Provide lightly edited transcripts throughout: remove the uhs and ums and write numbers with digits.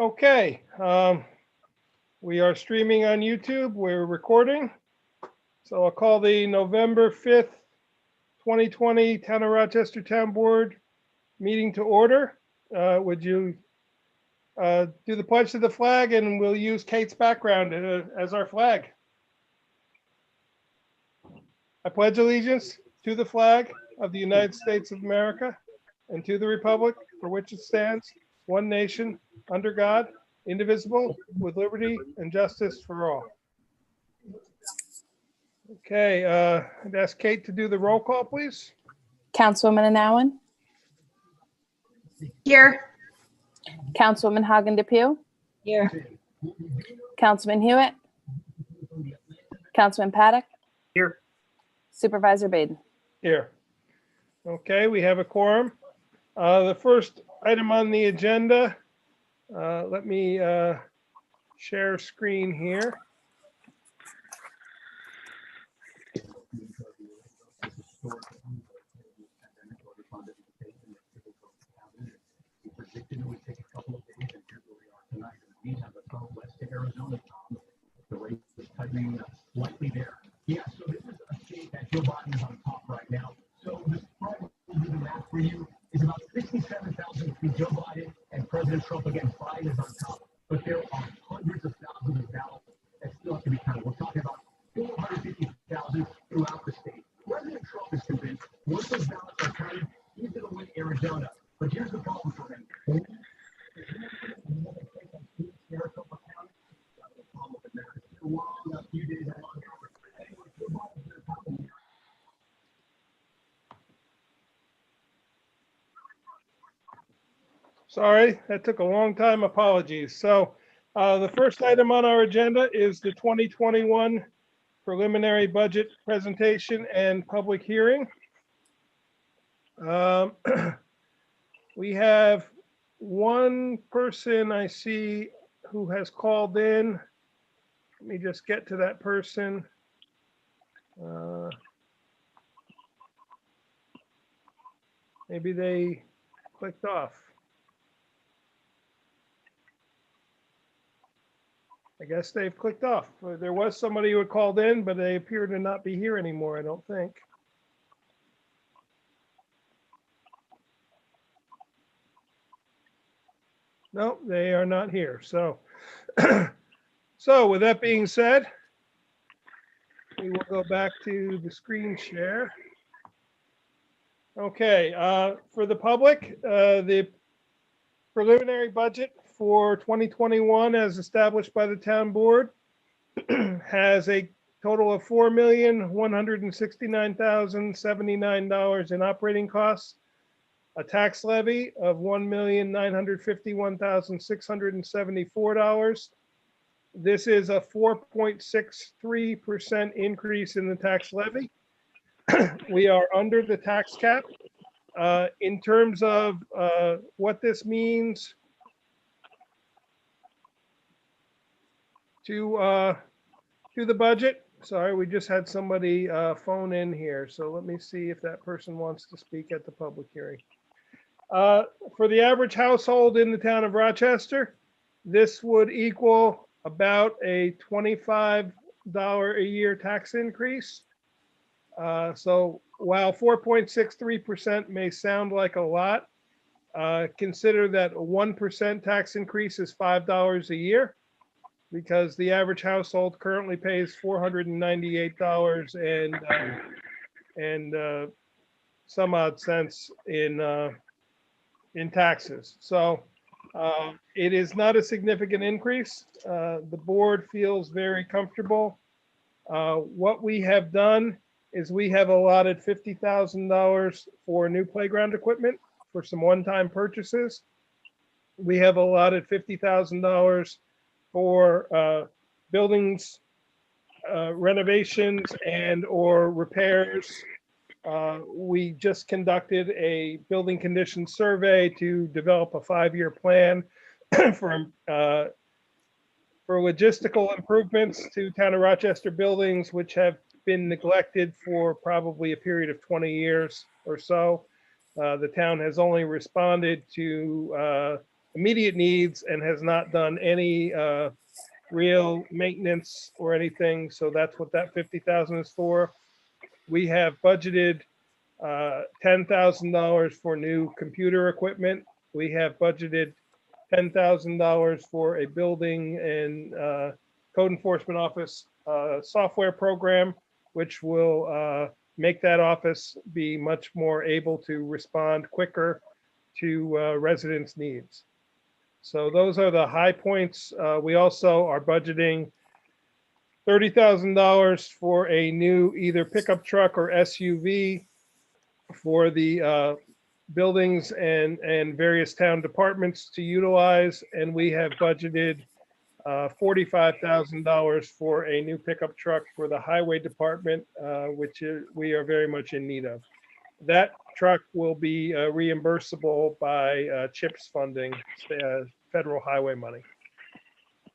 Okay, we are streaming on YouTube. We're recording. So I'll call the November 5th, 2020 Town of Rochester Town Board meeting to order. Would you do the pledge to the flag, and we'll use Kate's background as our flag. I pledge allegiance to the flag of the United States of America and to the republic for which it stands, one nation, under God, indivisible, with liberty and justice for all. Okay, I'd ask Kate to do the roll call, please. Councilwoman Anowen, Here. Councilwoman Hagen DePew, Here. Councilman Hewitt, Councilman Paddock. Here. Supervisor Baden. Here. Okay, we have a quorum. The first item on the agenda, let me share screen here. The race is tightening slightly there. Yeah, so this is a state that Joe Biden is on top right now. So the spread, we'll do the math for you, is about 67,000 between Joe Biden and President Trump. Again, Biden is on top, but there are hundreds of thousands of ballots that still have to be counted. We're talking about 450,000 throughout the state. President Trump is convinced once those ballots are counted, he's going to win Arizona. But here's the problem for him. Sorry, that took a long time. Apologies. So the first item on our agenda is the 2021 preliminary budget presentation and public hearing. We have one person I see who has called in. Let me just get to that person. Maybe they clicked off. I guess they've clicked off. There was somebody who had called in, but they appear to not be here anymore, I don't think. No, they are not here. So, so with that being said, we will go back to the screen share. Okay, for the public, the preliminary budget for 2021 as established by the town board has a total of $4,169,079 in operating costs, a tax levy of $1,951,674. This is a 4.63% increase in the tax levy. We are under the tax cap. In terms of what this means to the budget. Sorry, we just had somebody phone in here. So let me see if that person wants to speak at the public hearing. For the average household in the town of Rochester, this would equal about a $25 a year tax increase. So while 4.63% may sound like a lot, consider that a 1% tax increase is $5 a year, because the average household currently pays $498 and some odd cents in taxes. So it is not a significant increase. The board feels very comfortable. What we have done is we have allotted $50,000 for new playground equipment for some one-time purchases. We have allotted $50,000 for buildings renovations and or repairs. We just conducted a building condition survey to develop a 5-year plan for logistical improvements to town of Rochester buildings, which have been neglected for probably a period of 20 years or so. The town has only responded to immediate needs and has not done any real maintenance or anything. So that's what that 50,000 is for. We have budgeted $10,000 for new computer equipment. We have budgeted $10,000 for a building and code enforcement office software program, which will make that office be much more able to respond quicker to residents' needs. So those are the high points. We also are budgeting $30,000 for a new either pickup truck or SUV for the buildings and various town departments to utilize. And we have budgeted $45,000 for a new pickup truck for the highway department, which we are very much in need of. That truck will be reimbursable by CHIPS funding, federal highway money.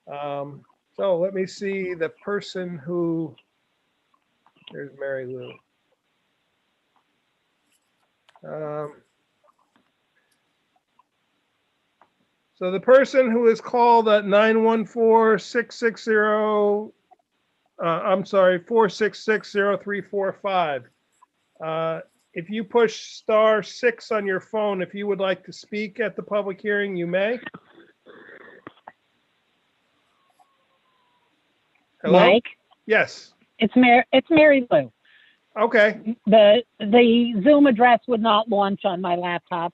So let me see the person who, there's Mary Lou. So the person who is called at 914-660, I'm sorry, 466-0345. If you push *6 on your phone, if you would like to speak at the public hearing, you may. Hello? Mike, Yes. it's Mary Lou. Okay. The Zoom address would not launch on my laptop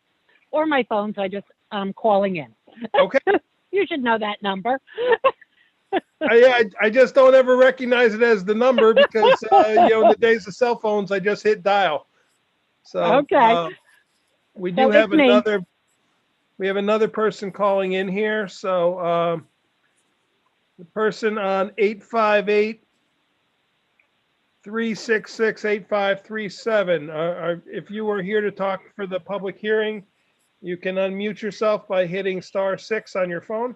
or my phone, so I'm calling in. Okay. You should know that number. I just don't ever recognize it as the number because in the days of cell phones, I just hit dial. So Okay. we do So have it's me. another person calling in here. So the person on 858-366-8537. If you were here to talk for the public hearing, you can unmute yourself by hitting *6 on your phone.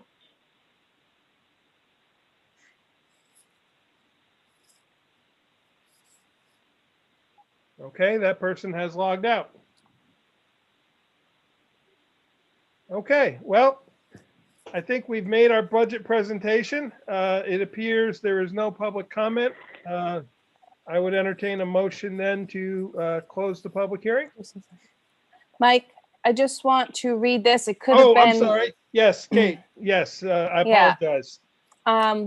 Okay, that person has logged out. Okay, well, I think we've made our budget presentation. It appears there is no public comment. I would entertain a motion then to close the public hearing. Mike, I just want to read this. It could have Oh, been. I'm sorry. Yes, Kate. Yes, I Yeah. apologize.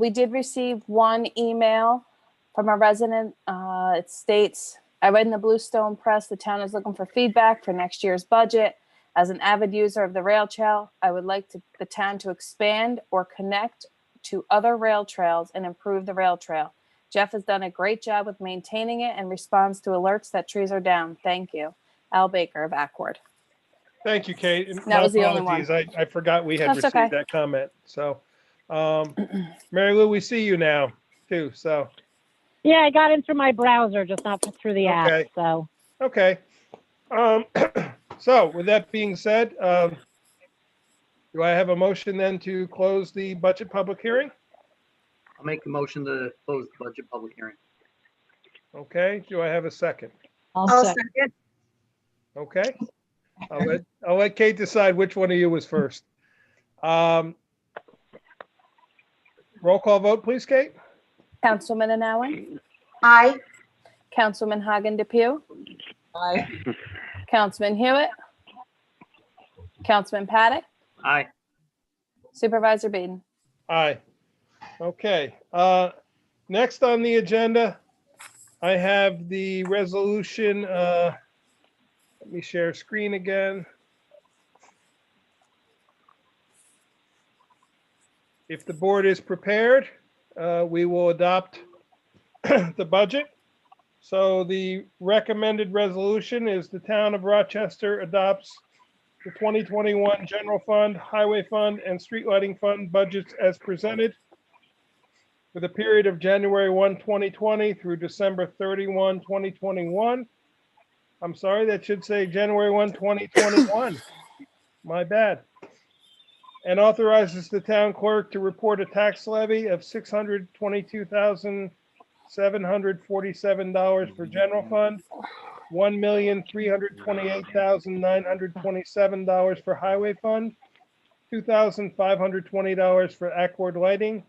We did receive one email from a resident. It states, I read in the Bluestone Press, the town is looking for feedback for next year's budget. As an avid user of the rail trail, I would like the town to expand or connect to other rail trails and improve the rail trail. Jeff has done a great job with maintaining it and responds to alerts that trees are down. Thank you. Al Baker of Accord. Thank you, Kate. And That my was the only one. apologies. I forgot we had That's received okay. that comment. So, Mary Lou, we see you now too. So, Yeah, I got in through my browser, just not through the Okay. app. So okay. So with that being said, do I have a motion then to close the budget public hearing? I'll make the motion to close the budget public hearing. Okay, do I have a second? I'll second. Okay. I'll let Kate decide which one of you was first. Roll call vote, please, Kate. Councilman Anawen, Aye. Councilman Hagen DePew, Aye. Councilman Hewitt, Councilman Paddock, Aye. Supervisor Baden. Aye. Okay. Next on the agenda, I have the resolution. Let me share screen again. If the board is prepared, we will adopt the budget. So the recommended resolution is the town of Rochester adopts the 2021 general fund, highway fund, and street lighting fund budgets as presented for the period of January 1, 2020 through December 31, 2021. I'm sorry, that should say January 1, 2021. My bad. And authorizes the town clerk to report a tax levy of $622,747 for general fund, $1,328,927 for highway fund, $2,520 for Accord lighting,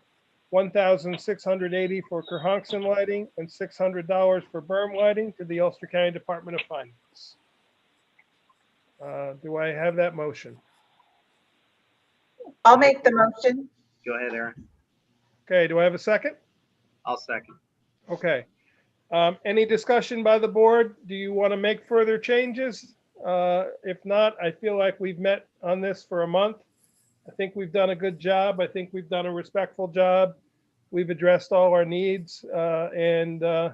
$1,680 for Cohonson lighting, and $600 for berm lighting to the Ulster County Department of Finance. Do I have that motion? I'll make the motion. Go ahead, Aaron. Okay, do I have a second? I'll second. Okay. Any discussion by the board? Do you want to make further changes? If not, I feel like we've met on this for a month. I think we've done a good job. I think we've done a respectful job. We've addressed all our needs, and I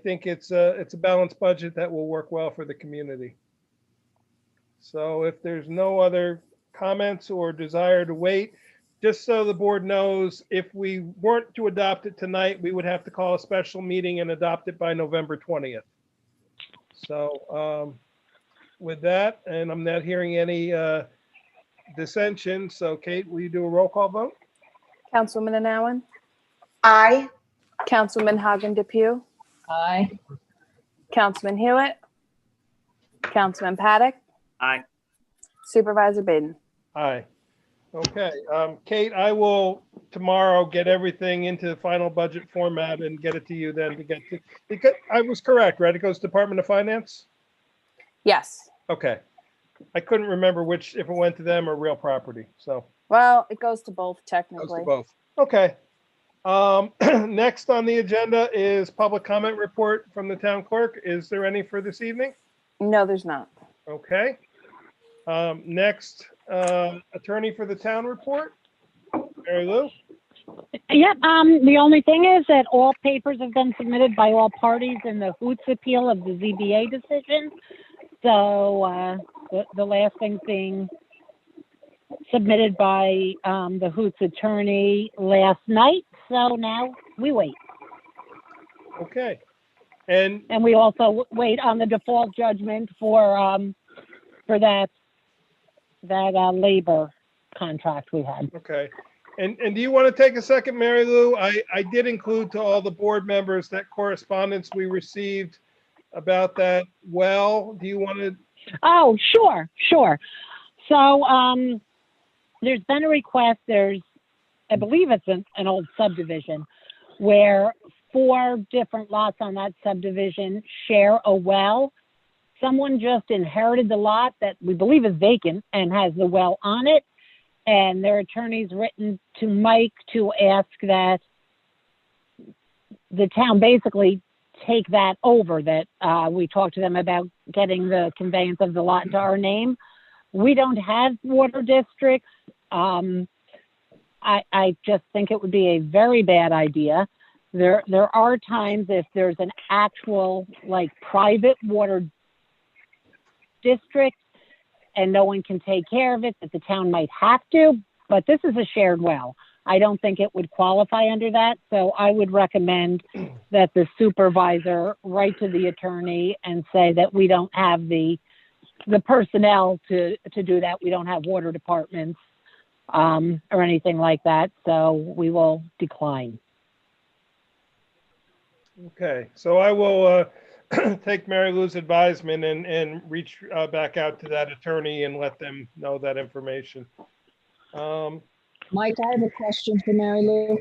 think it's a balanced budget that will work well for the community. So if there's no other comments or desire to wait, just so the board knows, if we weren't to adopt it tonight, we would have to call a special meeting and adopt it by November 20th. So with that, and I'm not hearing any dissension, so Kate, will you do a roll call vote? Councilwoman Anowen, Aye. Councilman Hagen Depew, Aye. Councilman Hewitt, Councilman Paddock, Aye. Supervisor Baden. Aye. Okay, Kate, I will tomorrow get everything into the final budget format and get it to you then to get to, because I was correct, right? It goes Department of Finance? Yes. Okay. I couldn't remember which, if it went to them or real property, so Well, it goes to both goes technically. to both. Okay. Next on the agenda is public comment report from the town clerk. Is there any for this evening? No, there's not. Okay. Next, attorney for the town report, Mary Lou. Yep, the only thing is that all papers have been submitted by all parties in the Hoots appeal of the ZBA decision. So, the last thing being submitted by, the Hoots attorney last night. So now we wait. Okay. And And we also wait on the default judgment for that labor contract we had. okay. And do you want to take a second, Mary Lou? I did include to all the board members that correspondence we received about that well. Do you want to? Oh, sure. So, there's been a request, I believe it's an old subdivision where 4 different lots on that subdivision share a well. Someone just inherited the lot that we believe is vacant and has the well on it. And their attorney's written to Mike to ask that the town basically take that over, that we talked to them about getting the conveyance of the lot into our name. We don't have water districts. I just think it would be a very bad idea. There are times if there's an actual like private water district and no one can take care of it, that the town might have to, but this is a shared well. I don't think it would qualify under that. So I would recommend that the supervisor write to the attorney and say that we don't have the personnel to do that. We don't have water departments or anything like that. So we will decline. Okay, so I will take Mary Lou's advisement and reach back out to that attorney and let them know that information. Mike, I have a question for Mary Lou.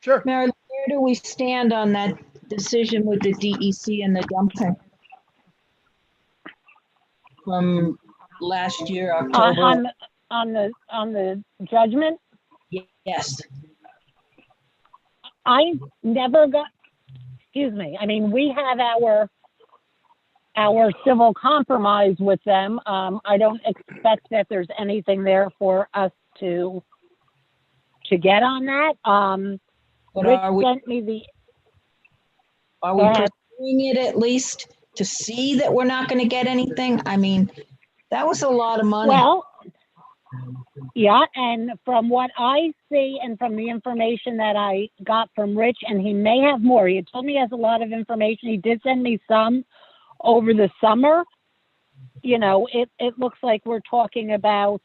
Sure. Mary Lou, where do we stand on that decision with the DEC and the dumping? From last year, October? On the judgment, Yes. I never got, excuse me, I mean, we have our civil compromise with them. I don't expect that there's anything there for us to get on that. But Rick are we, sent me Are Go we ahead. pursuing it at least to see that we're not going to get anything? I mean, that was a lot of money. Well, yeah, and from what I see and from the information that I got from Rich, and he may have more, he had told me he has a lot of information. He did send me some over the summer. You know, it looks like we're talking about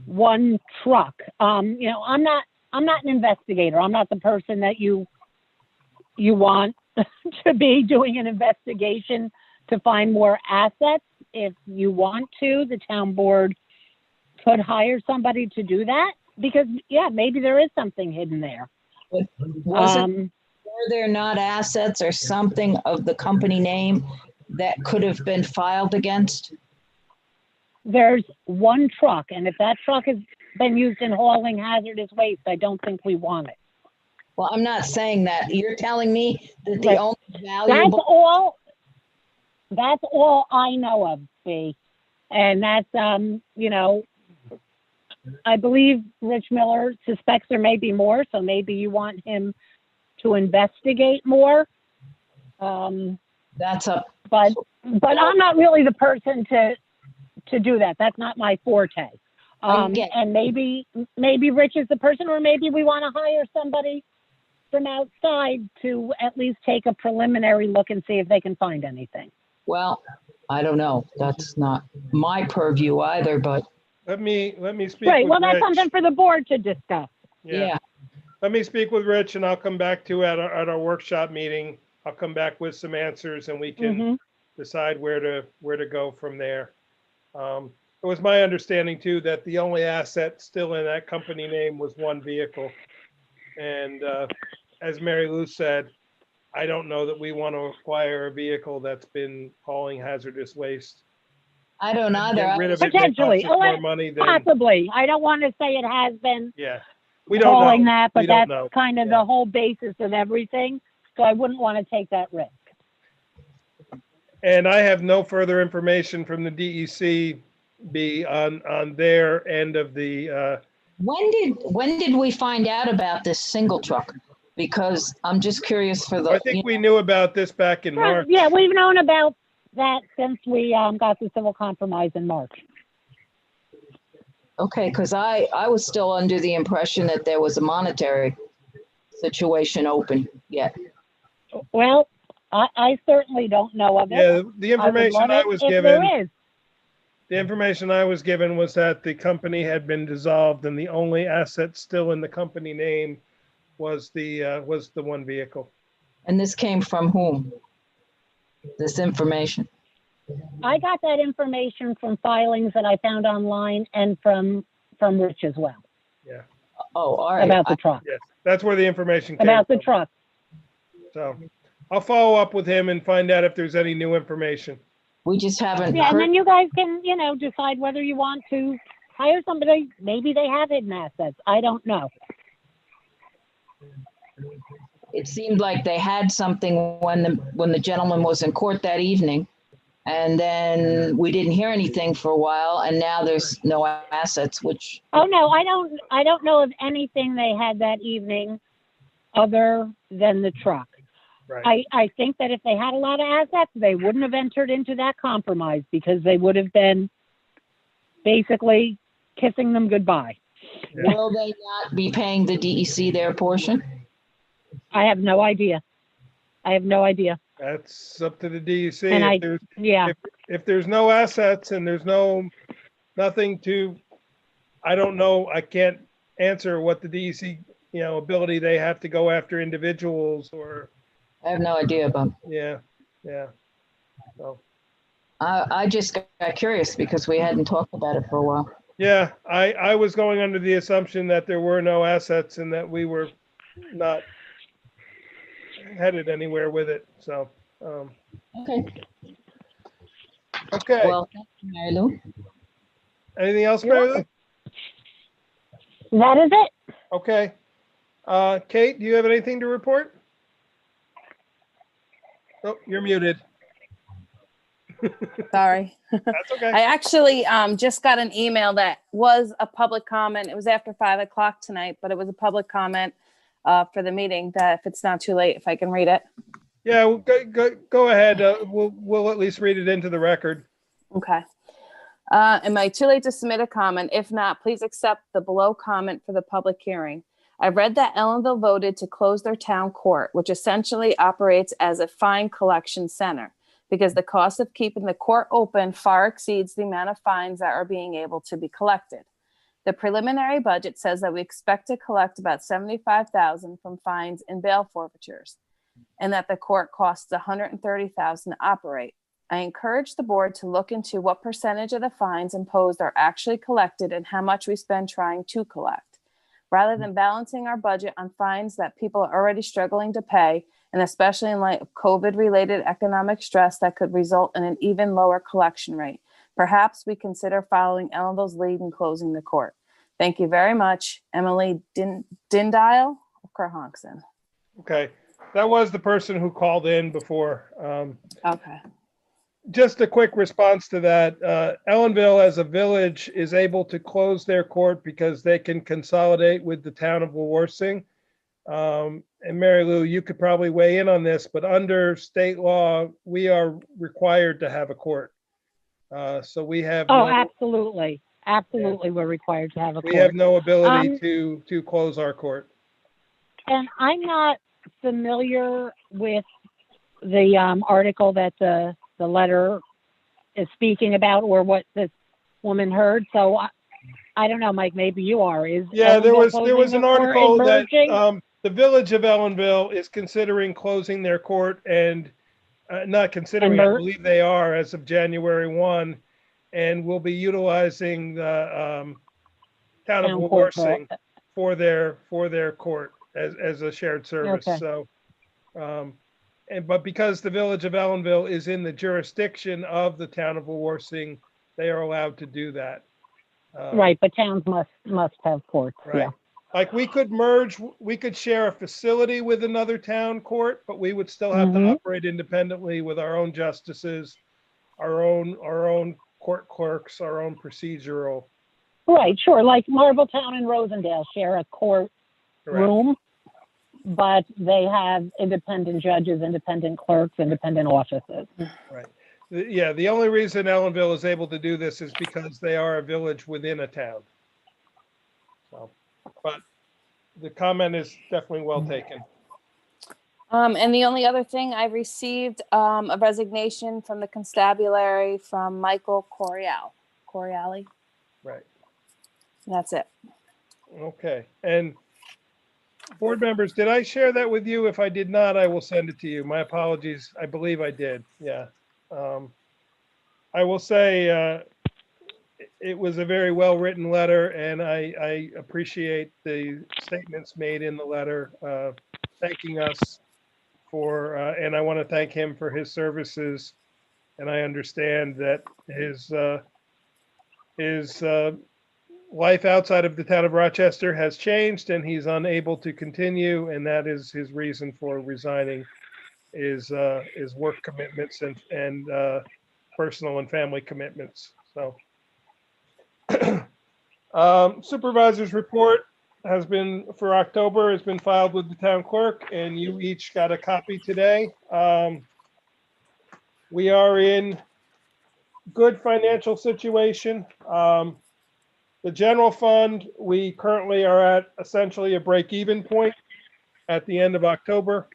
one truck. You know, I'm not an investigator. I'm not the person that you want to be doing an investigation to find more assets. If you want to, the town board could hire somebody to do that because, yeah, maybe there is something hidden there. Were there not assets or something of the company name that could have been filed against? There's one truck, and if that truck has been used in hauling hazardous waste, I don't think we want it. Well, I'm not saying that. You're telling me that the Right. only That's valuable. all I know of, B. And that's, you know, I believe Rich Miller suspects there may be more, so maybe you want him to investigate more. That's a, But I'm not really the person to do that. That's not my forte. get- And maybe Rich is the person, or maybe we want to hire somebody from outside to at least take a preliminary look and see if they can find anything. well, I don't know. That's not my purview either, but Let me speak Right. with Well, that's Rich. something for the board to discuss. yeah. Let me speak with Rich and I'll come back to at our workshop meeting. I'll come back with some answers and we can Mhm. decide where to go from there. It was my understanding too that the only asset still in that company name was one vehicle. And as Mary Lou said, I don't know that we want to acquire a vehicle that's been hauling hazardous waste. I don't either. Get rid of it may Potentially. cost us more money than, Possibly. I don't want to say it has been yeah. We don't calling know. that, We but don't that's know. kind of Yeah. the whole basis of everything. So I wouldn't want to take that risk. And I have no further information from the DEC be on their end of the, When did we find out about this single truck? Because I'm just curious for the, I think we knew about this back in March. Yeah, we've known about that since we got the civil compromise in March. okay, because I was still under the impression that there was a monetary situation open yet. Well, I certainly don't know of it. Yeah, the I would information love I it was if given, there is. the information I was given was that the company had been dissolved and the only asset still in the company name was the one vehicle. And this came from whom? This information? I got that information from filings that I found online and from Rich as well Yeah, Oh, all right. about the truck. yes, that's where the information came About the from. truck. So I'll follow up with him and find out if there's any new information. We just haven't Yeah, and heard. then you guys can, you know, decide whether you want to hire somebody. Maybe they have hidden assets. I don't know. It seemed like they had something when the gentleman was in court that evening. And then we didn't hear anything for a while, and now there's no assets, which, Oh no, I don't know of anything they had that evening other than the truck. Right. I think that if they had a lot of assets, they wouldn't have entered into that compromise because they would have been basically kissing them goodbye. Yeah. will they not be paying the DEC their portion? I have no idea. I have no idea. That's up to the DEC. And yeah, If there's no assets and there's nothing to, I don't know, I can't answer what the DEC, ability they have to go after individuals or, I have no idea about. yeah. So, I just got curious because we hadn't talked about it for a while. yeah, I was going under the assumption that there were no assets and that we were not headed anywhere with it. So, Okay. okay. Well, thank you, Mary Lou. Anything else, You're Mary Lou? that is it. Okay. Kate, do you have anything to report? Oh, you're muted. Sorry. That's okay. I actually just got an email that was a public comment. It was after 5 o'clock tonight, but it was a public comment for the meeting that if it's not too late, if I can read it. Yeah, go ahead. We'll at least read it into the record. Okay. Am I too late to submit a comment? If not, please accept the below comment for the public hearing. I read that Ellenville voted to close their town court, which essentially operates as a fine collection center, because the cost of keeping the court open far exceeds the amount of fines that are being able to be collected. The preliminary budget says that we expect to collect about $75,000 from fines and bail forfeitures, and that the court costs $130,000 to operate. I encourage the board to look into what percentage of the fines imposed are actually collected and how much we spend trying to collect, rather than balancing our budget on fines that people are already struggling to pay, and especially in light of COVID-related economic stress that could result in an even lower collection rate. Perhaps we consider following Ellenville's lead in closing the court. Thank you very much, Emily Dindile Kerhonkson. Okay, that was the person who called in before. Okay. Just a quick response to that. Ellenville as a village is able to close their court because they can consolidate with the town of Wawarsing. And Mary Lou, you could probably weigh in on this, but under state law, we are required to have a court. So we have Oh, no, absolutely. Absolutely, we're required to have a we have court. no ability to close our court. And I'm not familiar with the article that the letter is speaking about, or what this woman heard. So I don't know, Mike, maybe you are. Yeah, there was closing an their court article and that merging? the village of Ellenville is considering closing their court, and not considering, I believe they are as of January 1, and will be utilizing the town of Town court Wawarsing for their court as a shared service. Okay. So, but because the village of Ellenville is in the jurisdiction of the town of Wawarsing, they are allowed to do that. Right, but towns must have courts, Right. yeah. Like we could share a facility with another town court, but we would still have to Mhm. operate independently with our own justices, our own court clerks, our own procedural. Right, sure, like Marbletown and Rosendale share a court Correct. room, but they have independent judges, independent clerks, independent offices. Right. Yeah, the only reason Ellenville is able to do this is because they are a village within a town. So, but the comment is definitely well taken. And the only other thing, I received a resignation from the constabulary from Michael Coriali. Right. That's it. Okay. And board members, did I share that with you? If I did not, I will send it to you. My apologies. I believe I did. Yeah. I will say it was a very well-written letter, and I appreciate the statements made in the letter thanking us for, and I want to thank him for his services. And I understand that his life outside of the town of Rochester has changed, and he's unable to continue, and that is his reason for resigning, is work commitments and personal and family commitments. So supervisor's report has been for October has been filed with the town clerk, and you each got a copy today. We are in good financial situation. The general fund, we currently are at essentially a break-even point at the end of October.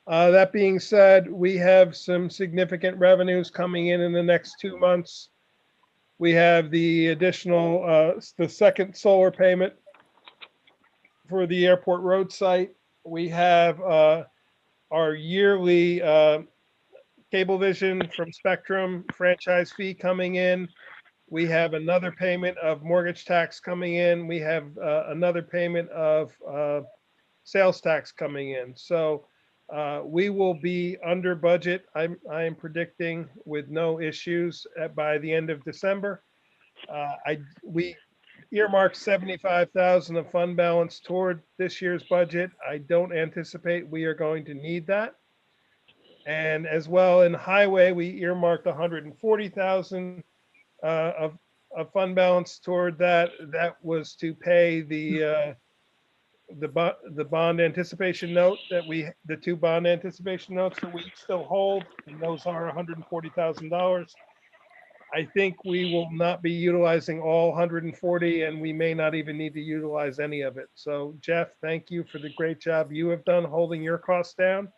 That being said, we have some significant revenues coming in the next 2 months. We have the additional, the second solar payment for the airport road site. We have our yearly Cablevision from Spectrum franchise fee coming in. We have another payment of mortgage tax coming in. We have another payment of sales tax coming in. So we will be under budget. I am predicting with no issues by the end of December. We earmarked 75,000 of fund balance toward this year's budget. I don't anticipate we are going to need that. And as well in highway, we earmarked 140,000 of fund balance toward that. That was to pay the the bond anticipation note the two bond anticipation notes that we still hold, and those are $140,000. I think we will not be utilizing all 140, and we may not even need to utilize any of it. So Jeff, thank you for the great job you have done holding your costs down.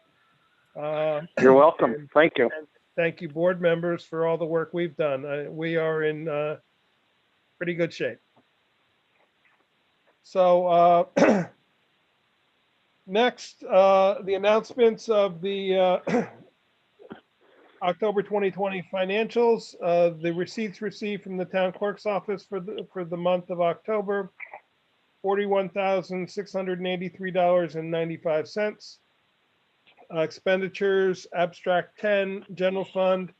You're welcome. And Thank you. thank you, board members, for all the work we've done. We are in pretty good shape. So next, the announcements of the October 2020 financials. The receipts received from the town clerk's office for the month of October, $41,683.95. Expenditures, abstract 10, general fund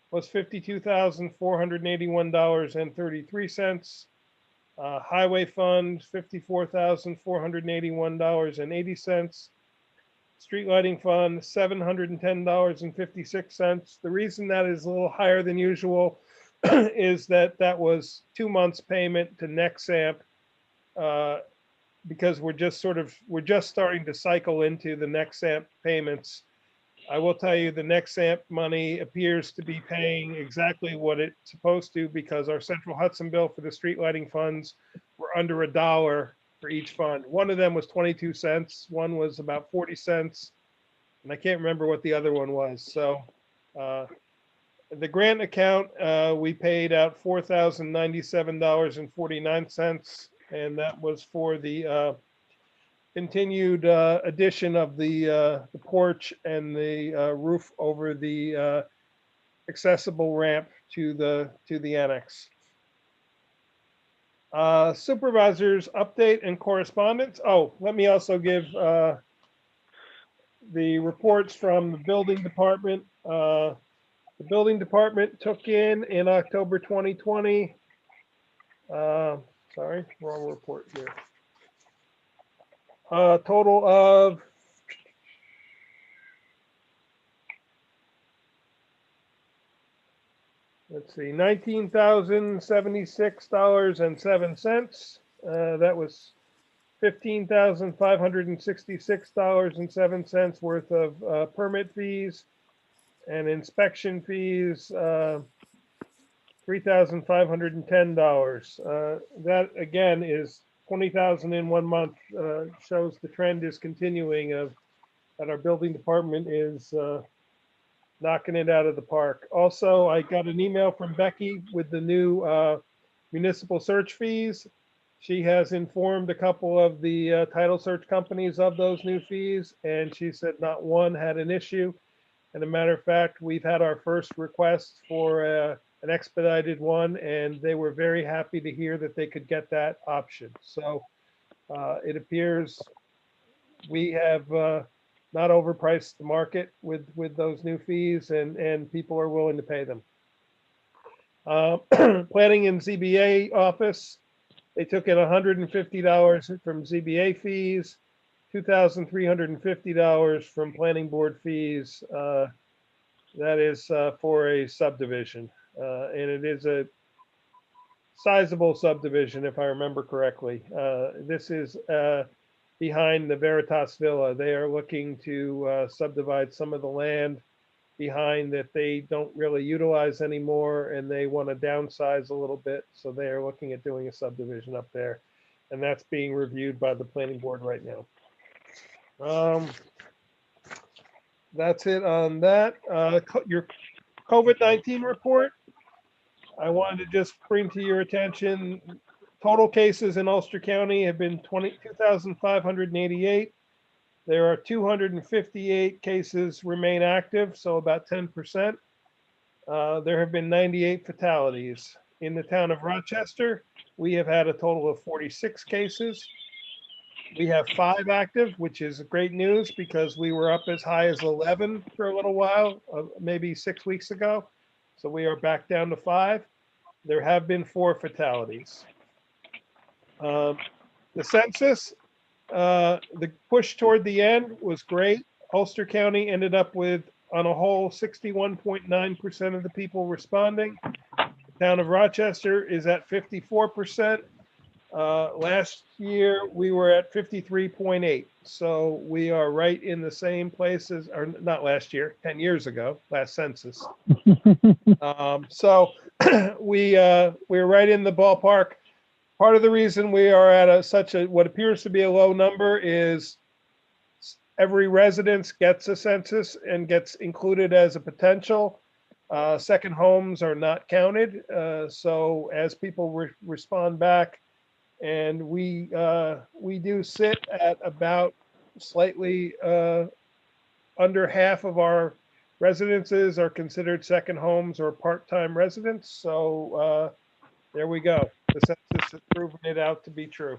was $52,481.33. Highway fund, $54,481.80. Street lighting fund, $710.56. The reason that is a little higher than usual is that was 2 months payment to Nexamp, because we're just starting to cycle into the Nexamp payments. I will tell you, the Nexamp money appears to be paying exactly what it's supposed to, because our Central Hudson bill for the street lighting funds were under $1 for each fund. One of them was 22 cents, one was about 40 cents, and I can't remember what the other one was. So the grant account, we paid out $4,097.49, and that was for the continued addition of the porch and the roof over the accessible ramp to the annex. Supervisors update and correspondence. Oh, let me also give the reports from the building department. The building department took in October 2020. Sorry, wrong report here. Total of $19,076.07. That was $15,566.07 worth of permit fees, and inspection fees, $3,510. That again is 20,000 in 1 month. Shows the trend is continuing that our building department is knocking it out of the park. Also, I got an email from Becky with the new municipal search fees. She has informed a couple of the title search companies of those new fees, and she said not one had an issue. And a matter of fact, we've had our first request for an expedited one, and they were very happy to hear that they could get that option. So it appears we have not overpriced the market with those new fees, and people are willing to pay them. Planning and ZBA office, they took in $150 from ZBA fees, $2,350 from planning board fees. That is for a subdivision, and it is a sizable subdivision, if I remember correctly. This is behind the Veritas Villa. They are looking to subdivide some of the land behind that they don't really utilize anymore, and they want to downsize a little bit. So they are looking at doing a subdivision up there, and that's being reviewed by the planning board right now. That's it on that. Your COVID-19 report, I wanted to just bring to your attention, total cases in Ulster County have been 22,588. There are 258 cases remain active, so about 10%. There have been 98 fatalities. In the town of Rochester, we have had a total of 46 cases. We have 5 active, which is great news because we were up as high as 11 for a little while, maybe 6 weeks ago. So we are back down to 5. There have been 4 fatalities. The census, the push toward the end was great. Ulster County ended up with, on a whole, 61.9% of the people responding. The town of Rochester is at 54%. Last year, we were at 53.8. So we are right in the same places, or not last year, 10 years ago, last census. So we're right in the ballpark. Part of the reason we are at such a what appears to be a low number is every residence gets a census and gets included as a potential. Second homes are not counted. So as people respond back, and we do sit at about slightly under half of our residences are considered second homes or part-time residents. So there we go. The census has proven it out to be true.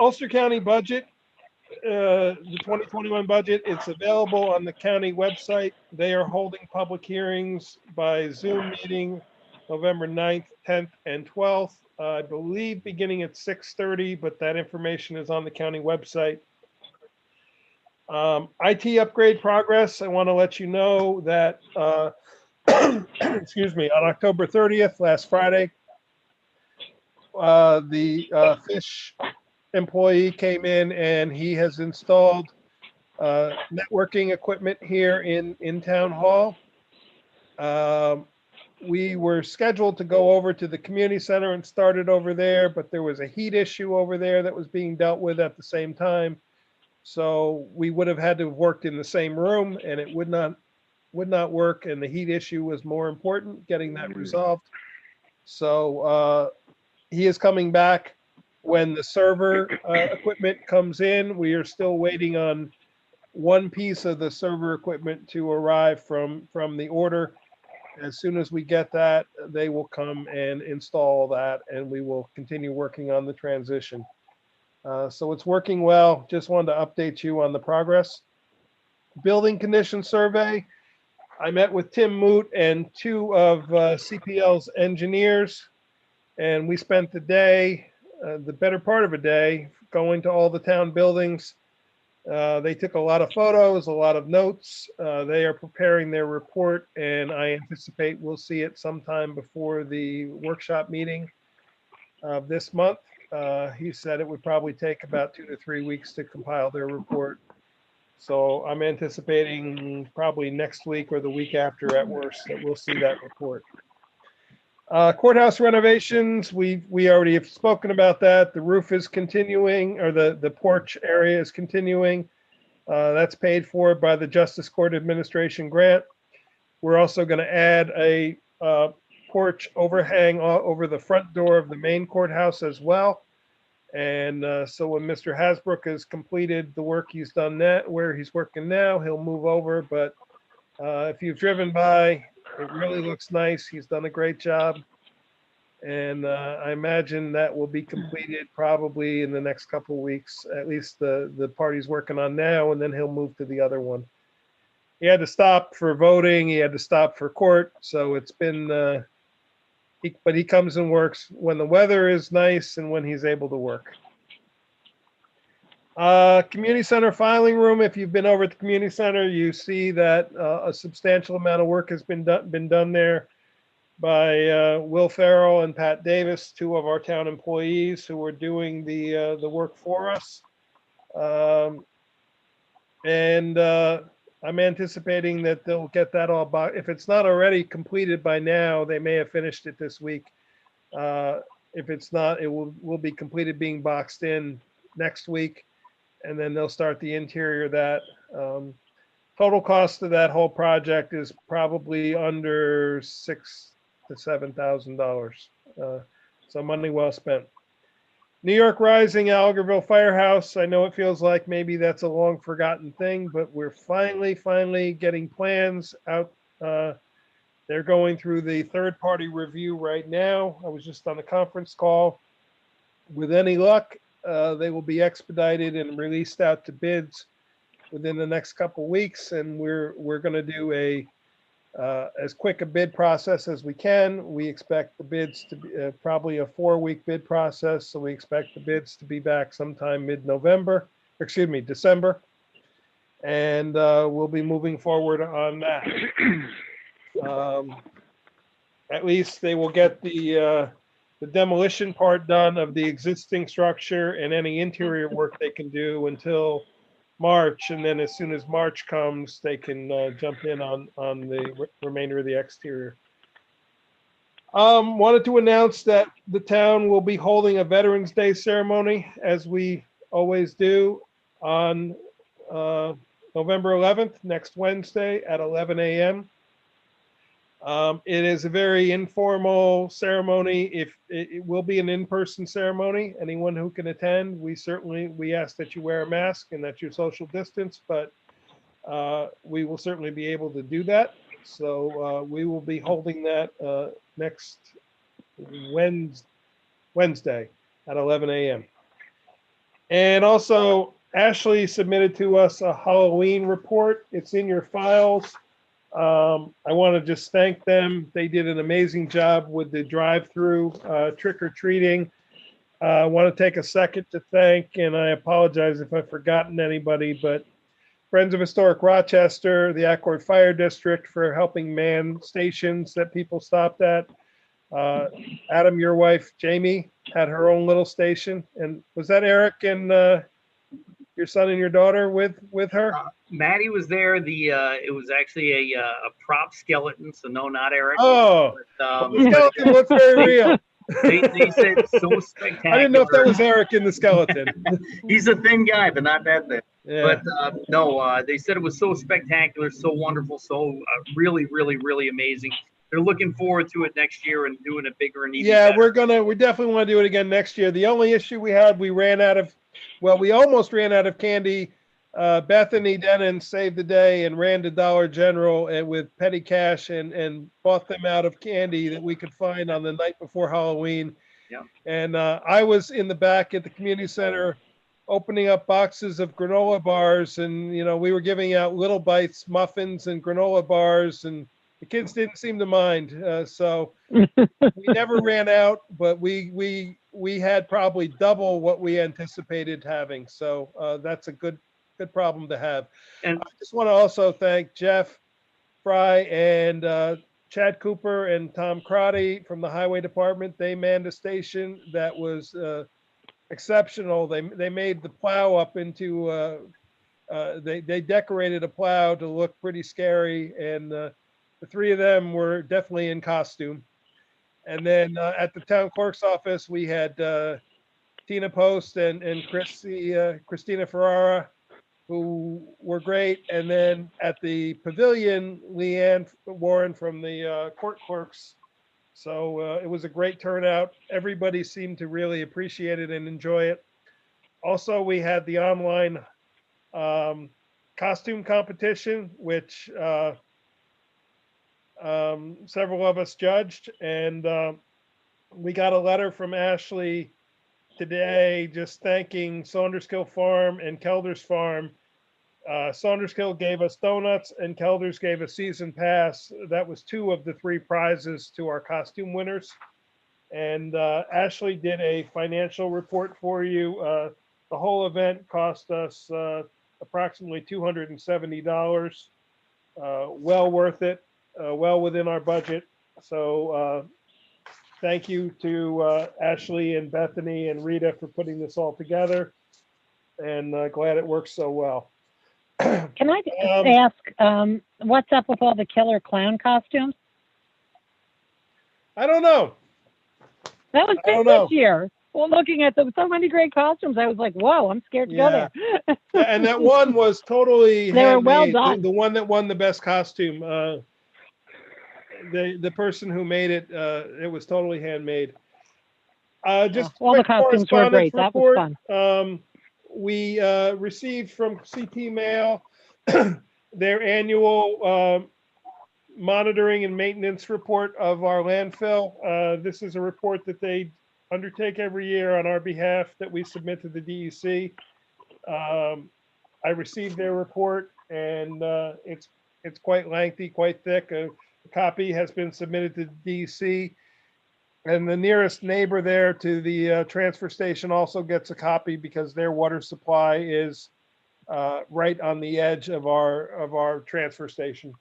Ulster County budget, the 2021 budget, it's available on the county website. They are holding public hearings by Zoom meeting November 9th, 10th, and 12th. I believe beginning at 6:30, but that information is on the county website. IT upgrade progress. I want to let you know that, excuse me, on October 30th, last Friday, the Fish employee came in and he has installed networking equipment here in Town Hall. We were scheduled to go over to the community center and start it over there, but there was a heat issue over there that was being dealt with at the same time. So we would have had to have worked in the same room, and it would not work. And the heat issue was more important, getting that resolved. So he is coming back when the server equipment comes in. We are still waiting on one piece of the server equipment to arrive from the order. As soon as we get that, they will come and install that, and we will continue working on the transition. So it's working well. Just wanted to update you on the progress. Building condition survey. I met with Tim Moot and two of CPL's engineers, and we spent the day, the better part of a day, going to all the town buildings. They took a lot of photos, a lot of notes. They are preparing their report, and I anticipate we'll see it sometime before the workshop meeting of this month. He said it would probably take about 2 to 3 weeks to compile their report. So I'm anticipating probably next week or the week after at worst that we'll see that report. Courthouse renovations, we already have spoken about that. The roof is continuing, or the porch area is continuing. That's paid for by the Justice Court Administration grant. We're also going to add a porch overhang over the front door of the main courthouse as well. And so when Mr. Hasbrook has completed the work he's done where he's working now, he'll move over. But if you've driven by, it really looks nice. He's done a great job. And I imagine that will be completed probably in the next couple of weeks, at least the part he's working on now, and then he'll move to the other one. He had to stop for voting. He had to stop for court. So it's been, but he comes and works when the weather is nice and when he's able to work. Community center filing room. If you've been over at the community center, you see that a substantial amount of work has been done there by Will Farrell and Pat Davis, two of our town employees who are doing the work for us. I'm anticipating that they'll get that all if it's not already completed by now, they may have finished it this week. If it's not, it will be completed being boxed in next week, and then they'll start the interior of that. Total cost of that whole project is probably under $6,000 to $7,000. So money well spent. New York Rising, Algerville Firehouse. I know it feels like maybe that's a long forgotten thing, but we're finally getting plans out. They're going through the third-party review right now. I was just on a conference call. With any luck, they will be expedited and released out to bids within the next couple weeks, and we're going to do as quick a bid process as we can. We expect the bids to be probably a 4-week bid process, so we expect the bids to be back sometime December, and we'll be moving forward on that. At least they will get the the demolition part done of the existing structure and any interior work they can do until March. And then as soon as March comes, they can jump in on the remainder of the exterior. Wanted to announce that the town will be holding a Veterans Day ceremony, as we always do, on November 11th, next Wednesday at 11 a.m. It is a very informal ceremony. If it will be an in-person ceremony, anyone who can attend, we ask that you wear a mask and that you social distance, but we will certainly be able to do that. So we will be holding that next Wednesday at 11 a.m. And also, Ashley submitted to us a Halloween report. It's in your files. I want to just thank them. They did an amazing job with the drive-through trick-or-treating. I want to take a second to thank, and I apologize if I've forgotten anybody, but Friends of Historic Rochester, the Accord Fire District for helping man stations that people stopped at. Adam, your wife, Jamie, had her own little station. And was that Eric and your son and your daughter with her? Maddie was there. It was actually a prop skeleton, so no, not Eric. Oh, But, the skeleton looks very real. They said so spectacular. I didn't know if that was Eric in the skeleton. He's a thin guy, but not that thin. Yeah. But no, they said it was so spectacular, so wonderful, so really, really, really amazing. They're looking forward to it next year and doing it bigger and even better. We definitely want to do it again next year. The only issue we had, we almost ran out of candy. Bethany Denon saved the day and ran to Dollar General and with petty cash and bought them out of candy that we could find on the night before Halloween. Yeah. And I was in the back at the community center opening up boxes of granola bars, and we were giving out little bites, muffins and granola bars, and the kids didn't seem to mind. So we never ran out, but we had probably double what we anticipated having. So that's a good problem to have. And I just want to also thank Jeff Fry and Chad Cooper and Tom Crotty from the Highway Department. They manned a station that was exceptional. They made the plow up into they decorated a plow to look pretty scary, and the three of them were definitely in costume. And then at the town clerk's office, we had Tina Post and Christina Ferrara, who were great. And then at the pavilion, Leanne Warren from the court clerks. So it was a great turnout. Everybody seemed to really appreciate it and enjoy it. Also, we had the online costume competition, which several of us judged, and we got a letter from Ashley today just thanking Saunderskill Farm and Kelders Farm. Saunderskill gave us donuts and Kelders gave a season pass. That was 2 of the 3 prizes to our costume winners. And Ashley did a financial report for you. The whole event cost us approximately $270. Well worth it. Well within our budget. So thank you to Ashley and Bethany and Rita for putting this all together, and glad it works so well. Can I just ask, what's up with all the killer clown costumes? I don't know. That was big this year. Well, looking at so many great costumes, I was like, whoa, I'm scared to go there. And that one was totally they were well handmade. done. The one that won the best costume, the person who made it, it was totally handmade. Just all the costumes were great. That was fun. We received from CP Mail their annual monitoring and maintenance report of our landfill. This is a report that they undertake every year on our behalf that we submit to the DEC. I received their report, and it's quite lengthy, quite thick. A copy has been submitted to the DEC, and the nearest neighbor there to the transfer station also gets a copy because their water supply is right on the edge of our transfer station.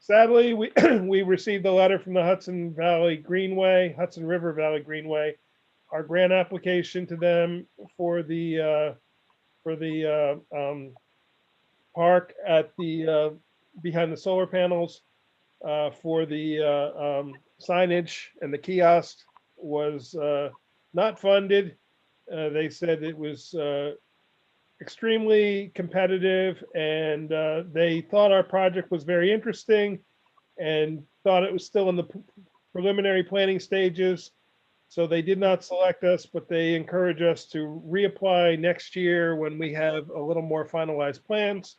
Sadly, we we received a letter from the Hudson River Valley Greenway, our grant application to them for the park at the behind the solar panels for the signage and the kiosk was not funded. They said it was extremely competitive, and they thought our project was very interesting and thought it was still in the preliminary planning stages. So they did not select us, but they encourage us to reapply next year when we have a little more finalized plans.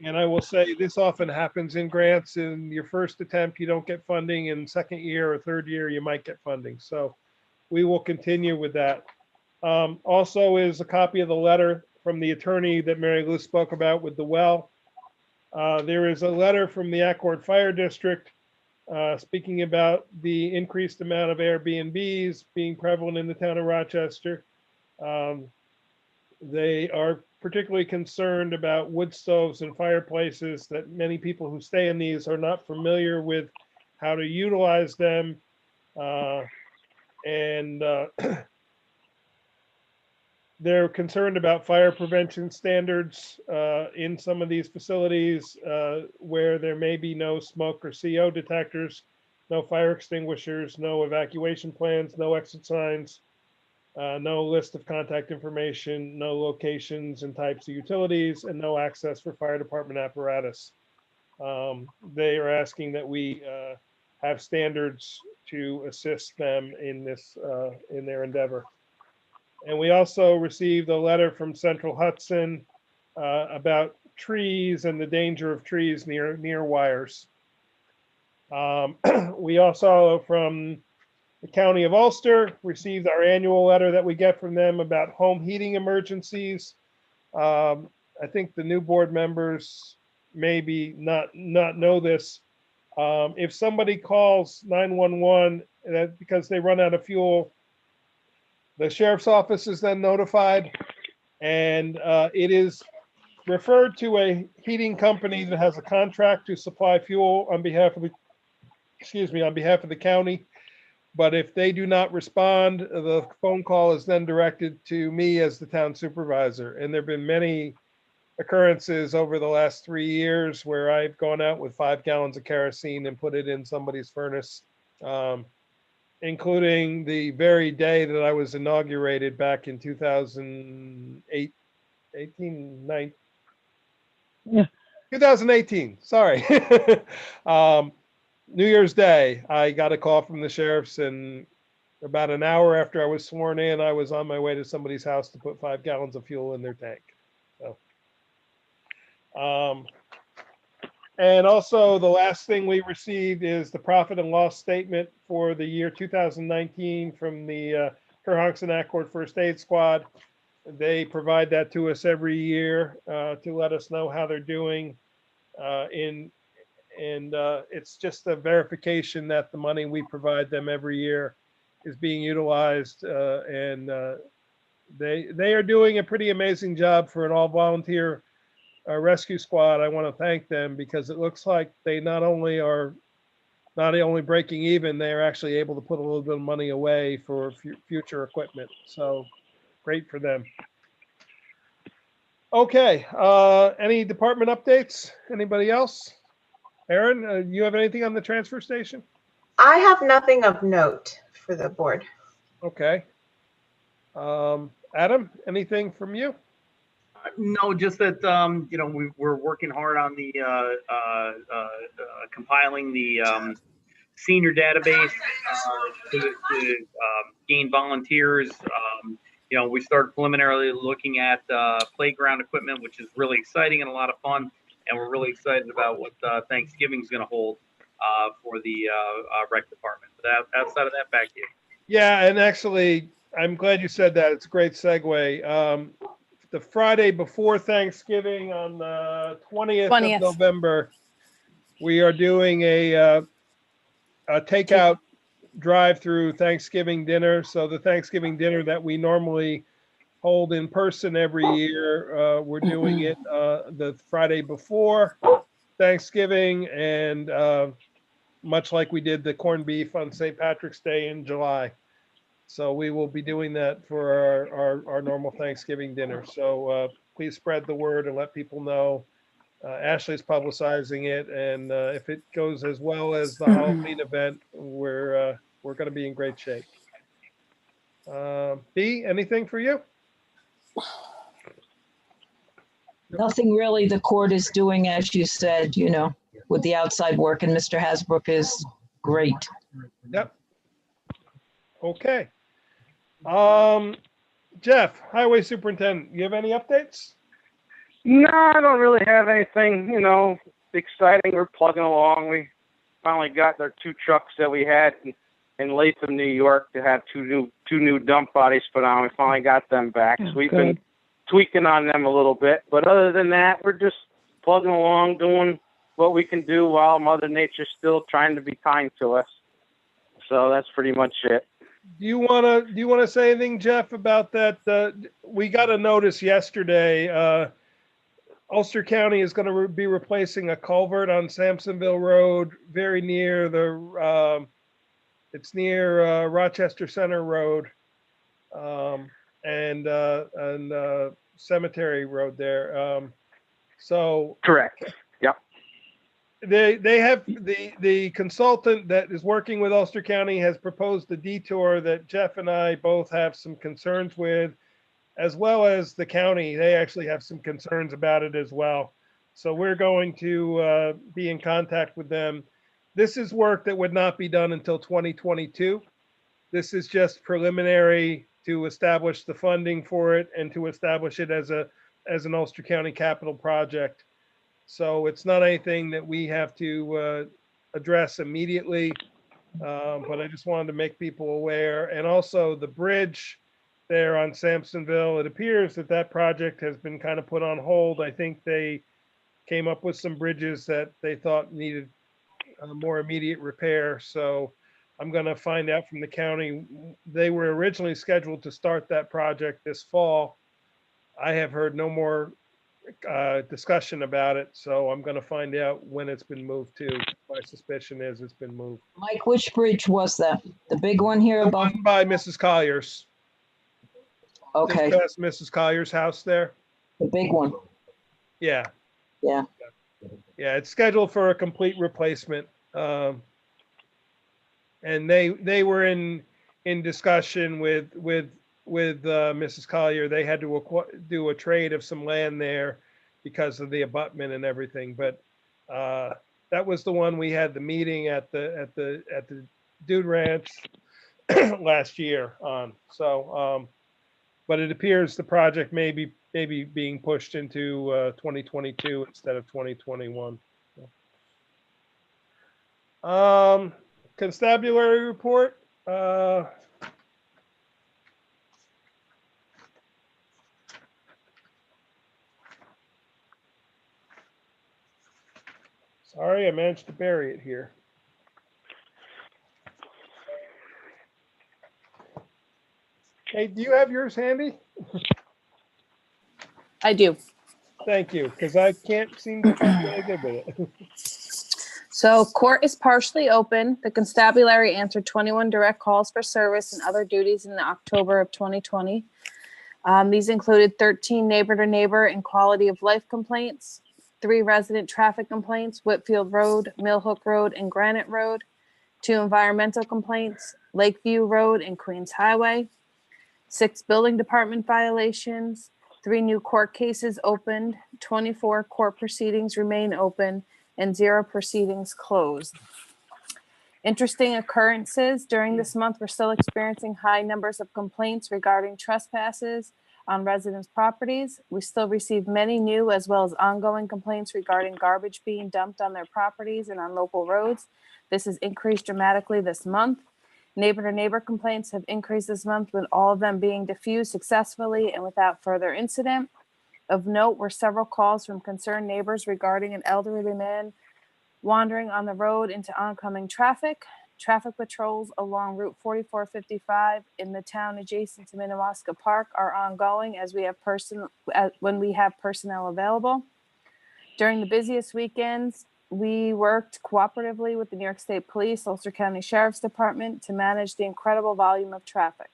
And I will say this often happens in grants. In your first attempt, you don't get funding. In second year or third year, you might get funding. So we will continue with that. Also is a copy of the letter from the attorney that Mary Lou spoke about with the well. There is a letter from the Accord Fire District speaking about the increased amount of Airbnbs being prevalent in the town of Rochester. They are particularly concerned about wood stoves and fireplaces, that many people who stay in these are not familiar with how to utilize them. They're concerned about fire prevention standards in some of these facilities where there may be no smoke or CO detectors, no fire extinguishers, no evacuation plans, no exit signs, no list of contact information, no locations and types of utilities, and no access for fire department apparatus. They are asking that we have standards to assist them in this in their endeavor. And we also received a letter from Central Hudson about trees and the danger of trees near wires. We also, from the County of Ulster, received our annual letter that we get from them about home heating emergencies. I think the new board members maybe not know this. If somebody calls 911 because they run out of fuel, the sheriff's office is then notified, and it is referred to a heating company that has a contract to supply fuel on behalf of the county. But if they do not respond, the phone call is then directed to me as the town supervisor. And there have been many occurrences over the last 3 years where I've gone out with 5 gallons of kerosene and put it in somebody's furnace. Including the very day that I was inaugurated back in 2018, sorry. New Year's Day, I got a call from the sheriffs, and about an hour after I was sworn in, I was on my way to somebody's house to put 5 gallons of fuel in their tank. So, and also the last thing we received is the profit and loss statement for the year 2019 from the Kerhonkson Accord First Aid Squad. They provide that to us every year to let us know how they're doing. It's just a verification that the money we provide them every year is being utilized. They are doing a pretty amazing job for an all-volunteer rescue squad. I want to thank them because it looks like they not only breaking even, they are actually able to put a little bit of money away for future equipment. So great for them. Okay, any department updates? Anybody else? Aaron, you have anything on the transfer station? I have nothing of note for the board. Okay. Adam, anything from you? No, just that we're working hard on the compiling the senior database to gain volunteers. We started preliminarily looking at playground equipment, which is really exciting and a lot of fun, and we're really excited about what Thanksgiving is going to hold for the rec department. But outside of that, back to you. Yeah, and actually, I'm glad you said that. It's a great segue. The Friday before Thanksgiving, on the 20th of November, we are doing a takeout drive-through Thanksgiving dinner. So the Thanksgiving dinner that we normally hold in person every year, we're doing it the Friday before. Thanksgiving and much like we did the corned beef on St. Patrick's Day in July. So we will be doing that for our normal Thanksgiving dinner. So please spread the word and let people know. Ashley's publicizing it, and if it goes as well as the Halloween event, we're going to be in great shape. B, anything for you? Nothing really. The court is doing, as you said, you know, with the outside work, and Mr. Hasbrook is great. Yep. Okay. Jeff, Highway Superintendent, you have any updates? No, I don't really have anything, exciting. We're plugging along. We finally got our 2 trucks that we had in Latham, New York, to have two new dump bodies put on. We finally got them back. So we've been tweaking on them a little bit. But other than that, we're just plugging along, doing what we can do while Mother Nature's still trying to be kind to us. So that's pretty much it. Do you want to say anything, Jeff, about that? We got a notice yesterday. Ulster County is going to be replacing a culvert on Sampsonville Road, very near it's near Rochester Center Road, and Cemetery Road there. So correct. Yep. They have the consultant that is working with Ulster County has proposed a detour that Jeff and I both have some concerns with, as well as the county. They actually have some concerns about it as well. So we're going to be in contact with them. This is work that would not be done until 2022. This is just preliminary to establish the funding for it and to establish it as an Ulster County capital project. So it's not anything that we have to address immediately, but I just wanted to make people aware. And also the bridge there on Sampsonville, it appears that project has been kind of put on hold. I think they came up with some bridges that they thought needed more immediate repair. So I'm going to find out from the county. They were originally scheduled to start that project this fall. I have heard no more discussion about it, so I'm going to find out when it's been moved to. My suspicion is it's been moved. Mike, which bridge was that? The big one here The above? one by Mrs. Collier's. Okay, Just past Mrs. Collier's house there. the big one. Yeah. Yeah. Yeah, it's scheduled for a complete replacement. And they were in discussion with Mrs. Collier. They had to do a trade of some land there because of the abutment and everything. But that was the one we had the meeting at the Dude Ranch last year on. So, but it appears the project may be being pushed into 2022 instead of 2021. Constabulary report. Sorry, I managed to bury it here. Hey, do you have yours handy? I do. Thank you, because I can't seem to find really good with it. So court is partially open. The constabulary answered 21 direct calls for service and other duties in October of 2020. These included 13 neighbor-to-neighbor and quality of life complaints, 3 resident traffic complaints, Whitfield Road, Millhook Road, and Granite Road, 2 environmental complaints, Lakeview Road and Queens Highway, 6 building department violations, 3 new court cases opened, 24 court proceedings remain open, and 0 proceedings closed. Interesting occurrences during this month, we're still experiencing high numbers of complaints regarding trespasses on residents' properties. We still receive many new as well as ongoing complaints regarding garbage being dumped on their properties and on local roads. This has increased dramatically this month. Neighbor-to-neighbor complaints have increased this month, with all of them being diffused successfully and without further incident. Of note were several calls from concerned neighbors regarding an elderly man wandering on the road into oncoming traffic. Traffic patrols along Route 4455 in the town adjacent to Minnewaska Park are ongoing as we have when we have personnel available. During the busiest weekends, we worked cooperatively with the New York State Police, Ulster County Sheriff's Department to manage the incredible volume of traffic.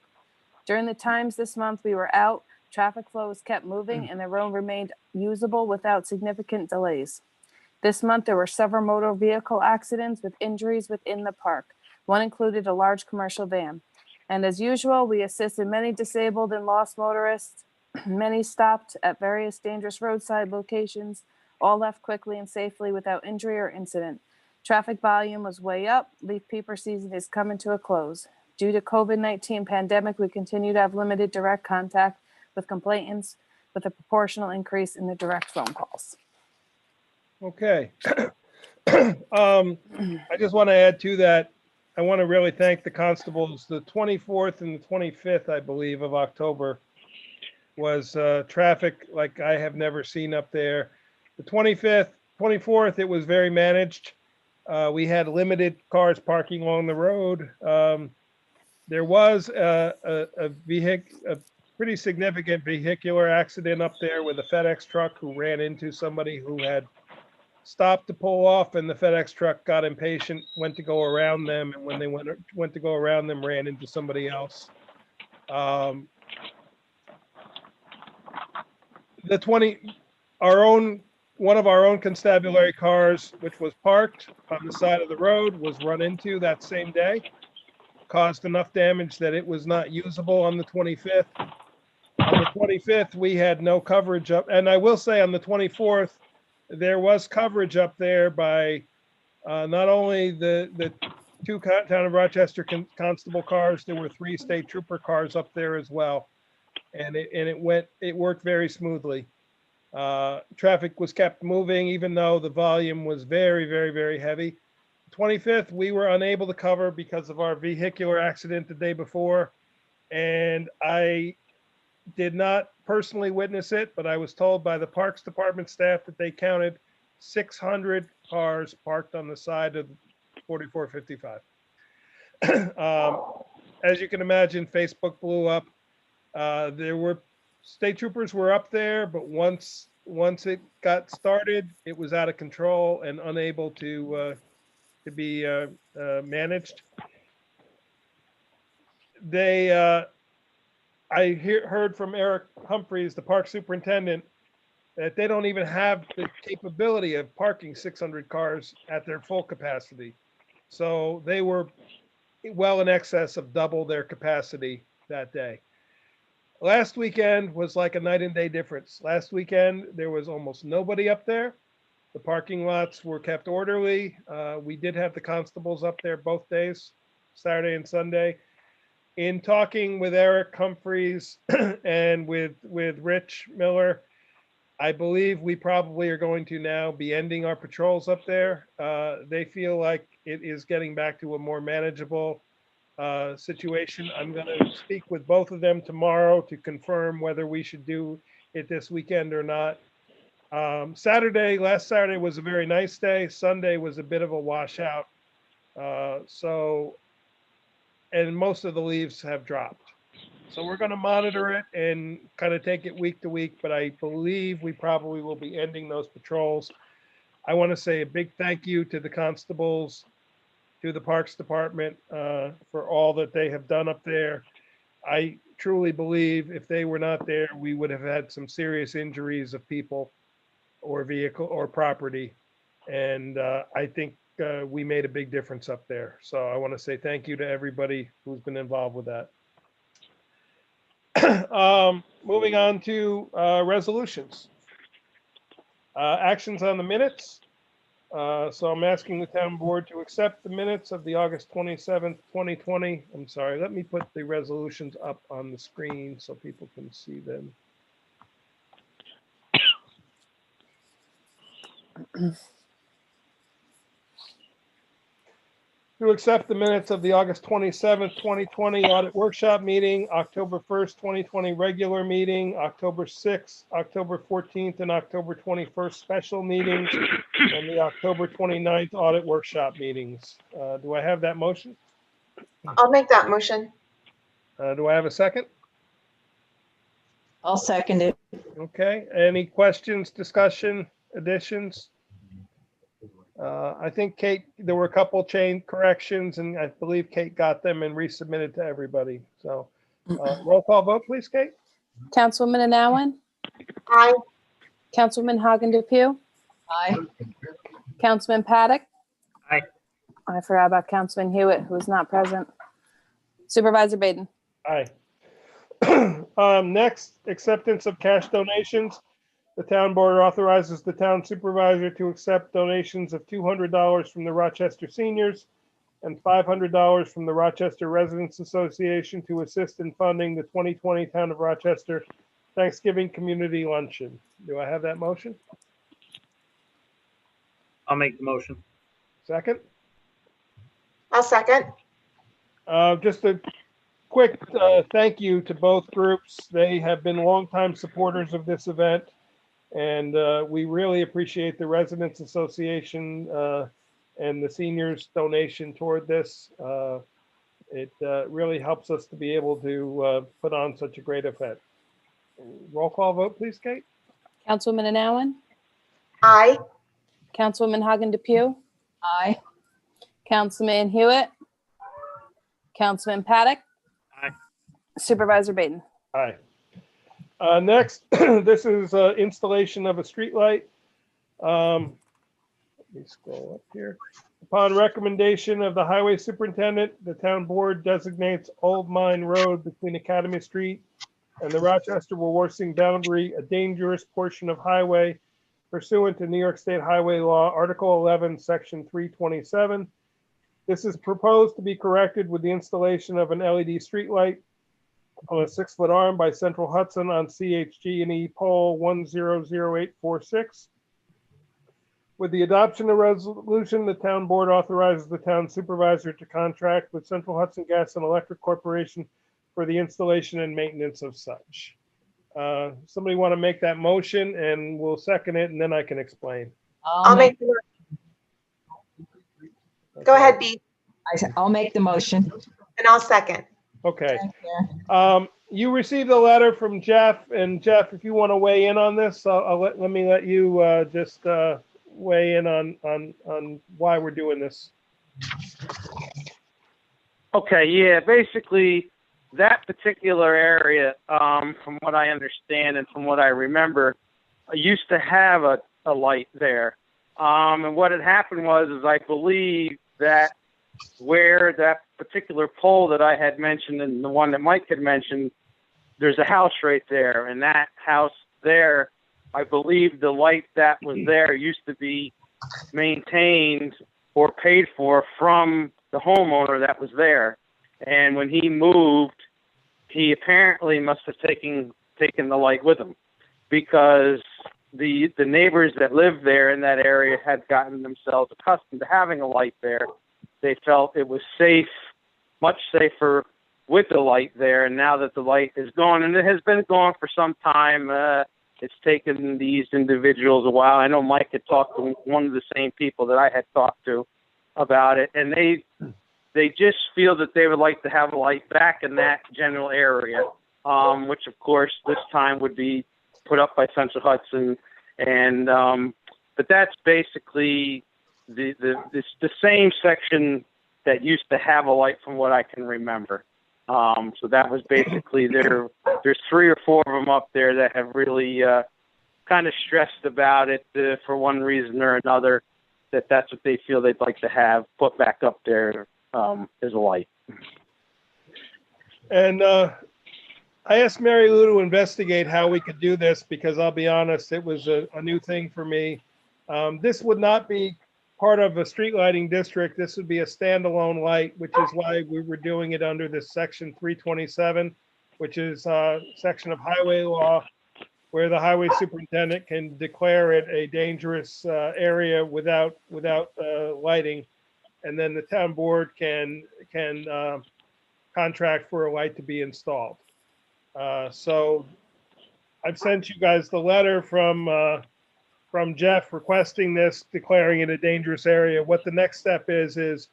During the times this month we were out, traffic flow was kept moving and the road remained usable without significant delays. This month there were several motor vehicle accidents with injuries within the park. One included a large commercial van. And as usual, we assisted many disabled and lost motorists. Many stopped at various dangerous roadside locations, all left quickly and safely without injury or incident. Traffic volume was way up. Leaf peeper season is coming to a close. Due to COVID-19 pandemic, we continue to have limited direct contact with complainants with a proportional increase in the direct phone calls. Okay. I just want to add to that. I want to really thank the constables. The 24th and the 25th, I believe, of October was traffic like I have never seen up there. The 24th, it was very managed. We had limited cars parking along the road. There was a pretty significant vehicular accident up there with a FedEx truck who ran into somebody who had stopped to pull off, and the FedEx truck got impatient, went to go around them, and when they went to go around them, ran into somebody else. One of our own constabulary cars, which was parked on the side of the road, was run into that same day, caused enough damage that it was not usable on the 25th. On the 25th, we had no coverage up, and I will say on the 24th, there was coverage up there by not only the two town of Rochester constable cars, there were 3 state trooper cars up there as well, and it worked very smoothly. Traffic was kept moving even though the volume was very, very, very heavy. 25th, we were unable to cover because of our vehicular accident the day before, and I did not personally witness it, but I was told by the Parks Department staff that they counted 600 cars parked on the side of 4455. As you can imagine, Facebook blew up. There were state troopers were up there, but once it got started, it was out of control and unable to be managed. I heard from Eric Humphreys, the park superintendent, that they don't even have the capability of parking 600 cars at their full capacity. So they were well in excess of double their capacity that day. Last weekend was like a night and day difference. Last weekend, there was almost nobody up there. The parking lots were kept orderly. We did have the constables up there both days, Saturday and Sunday. In talking with Eric Humphreys and with Rich Miller, I believe we probably are going to now be ending our patrols up there. They feel like it is getting back to a more manageable situation. I'm going to speak with both of them tomorrow to confirm whether we should do it this weekend or not. Last Saturday was a very nice day. Sunday was a bit of a washout. And most of the leaves have dropped. So we're going to monitor it and kind of take it week to week, but I believe we probably will be ending those patrols. I want to say a big thank you to the constables, to the Parks Department for all that they have done up there. I truly believe if they were not there, we would have had some serious injuries of people or vehicle or property. And I think we made a big difference up there. So I want to say thank you to everybody who's been involved with that. Moving on to resolutions. Actions on the minutes. So I'm asking the town board to accept the minutes of the August 27th, 2020. I'm sorry, let me put the resolutions up on the screen so people can see them. To accept the minutes of the August 27th, 2020 audit workshop meeting, October 1st, 2020 regular meeting, October 6th, October 14th, and October 21st special meetings, and the October 29th audit workshop meetings. Do I have that motion? I'll make that motion. Do I have a second? I'll second it. Okay, any questions, discussion, additions? I think Kate, there were a couple chain corrections and I believe Kate got them and resubmitted to everybody. So roll call vote, please, Kate. Councilwoman Anowen, Aye. Councilwoman Hagen Depew, Aye. Councilman Paddock. Aye. I forgot about Councilman Hewitt, who is not present. Supervisor Baden. Aye. Next, acceptance of cash donations. The town board authorizes the town supervisor to accept donations of $200 from the Rochester seniors and $500 from the Rochester Residents Association to assist in funding the 2020 Town of Rochester Thanksgiving Community Luncheon. Do I have that motion? I'll make the motion. Second? I'll second. Just a quick thank you to both groups. They have been longtime supporters of this event. And we really appreciate the Residents Association and the seniors donation toward this. It really helps us to be able to put on such a great event. Roll call vote, please, Kate. Councilwoman Anowen, Aye. Councilwoman Hagen Depew, Aye. Councilman Hewitt, Councilman Paddock. Aye. Supervisor Baden. Aye. Next, this is installation of a street light. Let me scroll up here. Upon recommendation of the highway superintendent, the town board designates Old Mine Road between Academy Street and the Rochester-Wawarsing boundary a dangerous portion of highway pursuant to New York State Highway Law, Article 11, Section 327. This is proposed to be corrected with the installation of an LED street light on a 6-foot arm by Central Hudson on CHG&E pole 100846. With the adoption of resolution, the town board authorizes the town supervisor to contract with Central Hudson Gas and Electric Corporation for the installation and maintenance of such. Somebody want to make that motion and we'll second it and then I can explain. I'll make the Go ahead, Bee, I'll make the motion. and I'll second. Okay. You received a letter from Jeff, and Jeff, if you want to weigh in on this, let me let you just weigh in on why we're doing this. Okay, yeah, basically that particular area, from what I understand and from what I remember, used to have a light there. And what had happened was I believe that where that particular pole that I had mentioned and the one that Mike had mentioned, there's a house right there. And that house there, I believe the light that was there used to be maintained or paid for from the homeowner that was there. And when he moved, he apparently must have taken the light with him, because the neighbors that lived there in that area had gotten themselves accustomed to having a light there. They felt it was safe, much safer with the light there. And now that the light is gone, and it has been gone for some time, it's taken these individuals a while. I know Mike had talked to one of the same people that I had talked to about it, and they just feel that they would like to have a light back in that general area, which of course this time would be put up by Central Hudson. And but that's basically the same section that used to have a light from what I can remember. So that was basically there's 3 or 4 of them up there that have really kind of stressed about it for one reason or another, that's what they feel they'd like to have put back up there as a light. And I asked Mary Lou to investigate how we could do this, because I'll be honest, it was a new thing for me. This would not be part of a street lighting district. This would be a standalone light, which is why we were doing it under this section 327, which is a section of highway law where the highway superintendent can declare it a dangerous area without lighting. And then the town board can contract for a light to be installed. So I've sent you guys the letter from Jeff requesting this, declaring it a dangerous area. What the next step is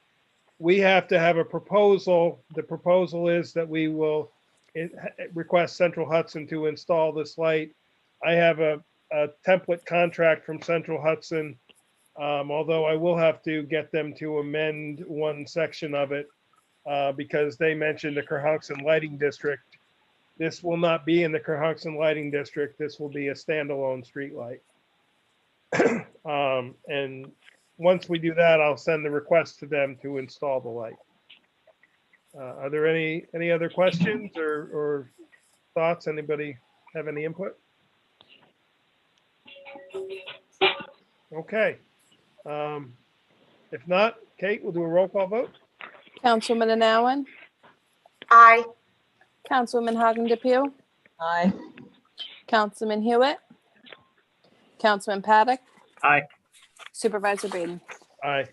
we have to have a proposal. The proposal is that we will request Central Hudson to install this light. I have a a template contract from Central Hudson. Although I will have to get them to amend one section of it because they mentioned the Cohasson Lighting District. This will not be in the Cohasson Lighting District. This will be a standalone street light. And once we do that, I'll send the request to them to install the light. Are there any other questions or thoughts? Anybody have any input? Okay. If not, Kate, we'll do a roll call vote. Councilwoman Anowen, Aye. Councilwoman Hagen DePew, Aye. Councilman Hewitt, Councilman Paddock, Aye. Supervisor Baden. Aye.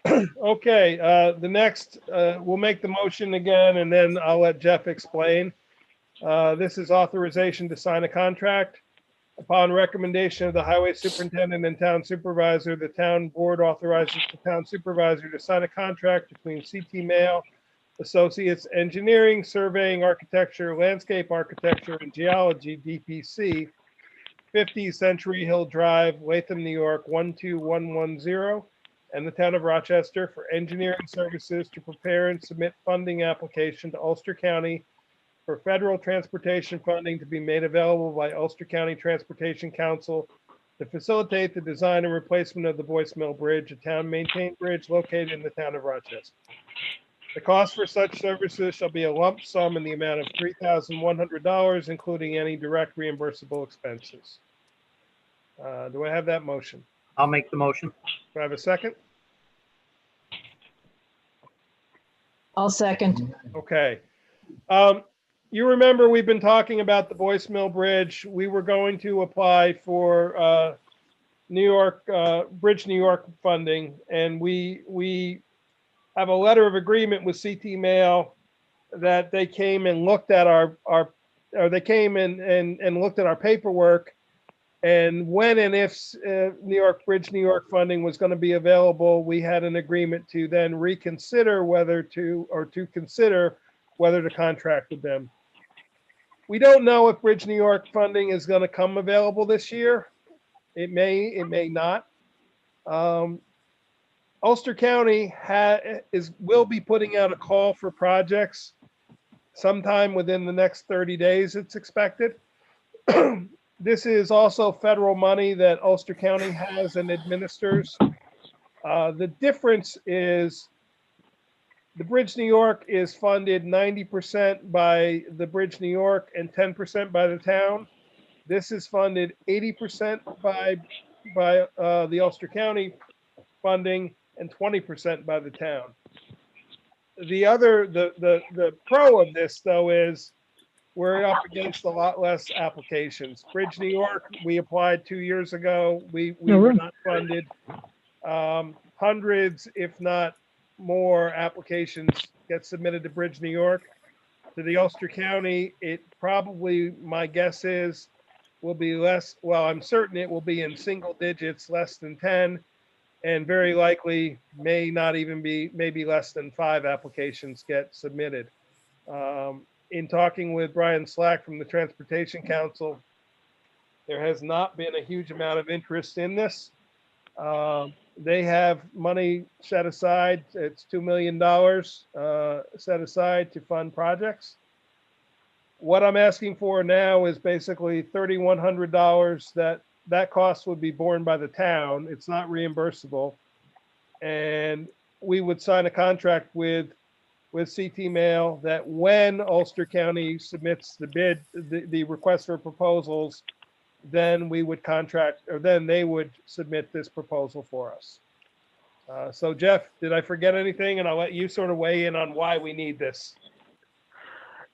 Okay, the next, we'll make the motion again, and then I'll let Jeff explain. This is authorization to sign a contract. Upon recommendation of the highway superintendent and town supervisor, the town board authorizes the town supervisor to sign a contract between CT Mail Associates Engineering, Surveying, Architecture, Landscape Architecture, and Geology, DPC, 50 Century Hill Drive, Latham, New York, 12110, and the town of Rochester for engineering services to prepare and submit funding application to Ulster County for federal transportation funding to be made available by Ulster County Transportation Council to facilitate the design and replacement of the Boyce Mill Bridge, a town-maintained bridge located in the town of Rochester. The cost for such services shall be a lump sum in the amount of $3,100, including any direct reimbursable expenses. Do I have that motion? I'll make the motion. Do I have a second? I'll second. Okay. You remember we've been talking about the Boyce Mill Bridge. We were going to apply for New York Bridge New York funding, and we have a letter of agreement with CT Mail that they came and looked at they came and looked at our paperwork, and when and if New York Bridge New York funding was going to be available, we had an agreement to then reconsider whether to consider whether to contract with them. We don't know if Bridge New York funding is going to come available this year. It may not. Ulster County will be putting out a call for projects sometime within the next 30 days, it's expected. This is also federal money that Ulster County has and administers. The difference is the Bridge New York is funded 90% by the Bridge New York and 10% by the town. This is funded 80% by the Ulster County funding and 20% by the town. The pro of this though is we're up against a lot less applications. Bridge New York, we applied 2 years ago. We were not funded. Hundreds, if not more, applications get submitted to Bridge New York. To the Ulster County, it probably, my guess is, will be less. Well, I'm certain it will be in single digits, less than 10, and very likely may not even be, maybe less than 5 applications get submitted. In talking with Brian Slack from the Transportation Council, there has not been a huge amount of interest in this. They have money set aside. It's $2 million set aside to fund projects. What I'm asking for now is basically $3,100 that cost would be borne by the town. It's not reimbursable. And we would sign a contract with CT Mail that when Ulster County submits the bid, the request for proposals, then we would contract, or then they would submit this proposal for us. So Jeff, did I forget anything? And I'll let you sort of weigh in on why we need this.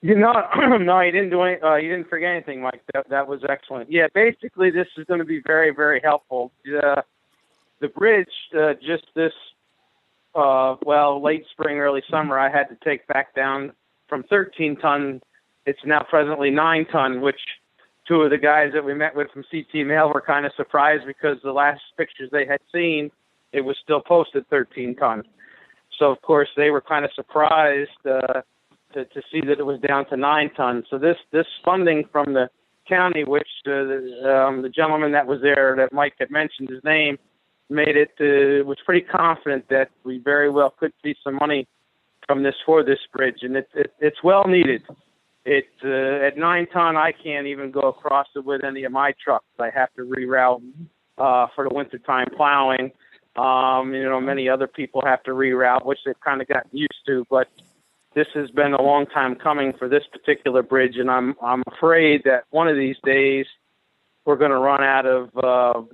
No, you didn't do any, you didn't forget anything, Mike. That was excellent. Yeah, basically this is going to be very, very helpful. The bridge, just this, late spring, early summer, I had to take back down from 13 ton. It's now presently 9 ton, which 2 of the guys that we met with from CT Mail were kind of surprised because the last pictures they had seen, it was still posted 13 ton. So of course they were kind of surprised to see that it was down to 9 ton. So this funding from the County, which the gentleman that was there, that Mike had mentioned his name, made it, was pretty confident that we very well could see some money from this for this bridge, and it's well needed. At 9 ton, I can't even go across it with any of my trucks. I have to reroute for the wintertime plowing. Many other people have to reroute, which they've kind of gotten used to, but this has been a long time coming for this particular bridge, and I'm afraid that one of these days we're going to run out of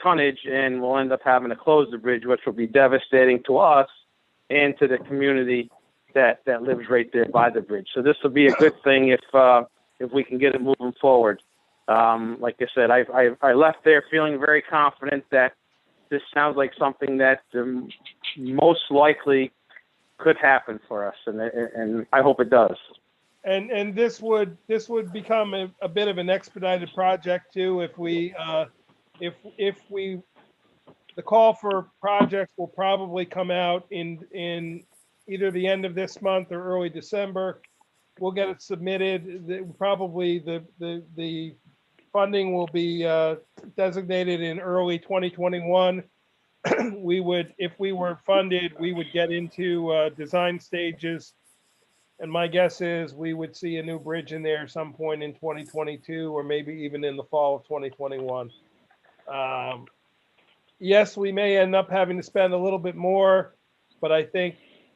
tonnage, and we'll end up having to close the bridge, which will be devastating to us and to the community that lives right there by the bridge. So this will be a good thing if we can get it moving forward. Like I said, I left there feeling very confident that this sounds like something that most likely could happen for us, and I hope it does. And this would become a bit of an expedited project too if we the call for projects will probably come out in either the end of this month or early December. We'll get it submitted. Probably the funding will be designated in early 2021. We would, if we were funded, we would get into design stages. And my guess is we would see a new bridge in there some point in 2022 or maybe even in the fall of 2021. Yes, we may end up having to spend a little bit more, but I think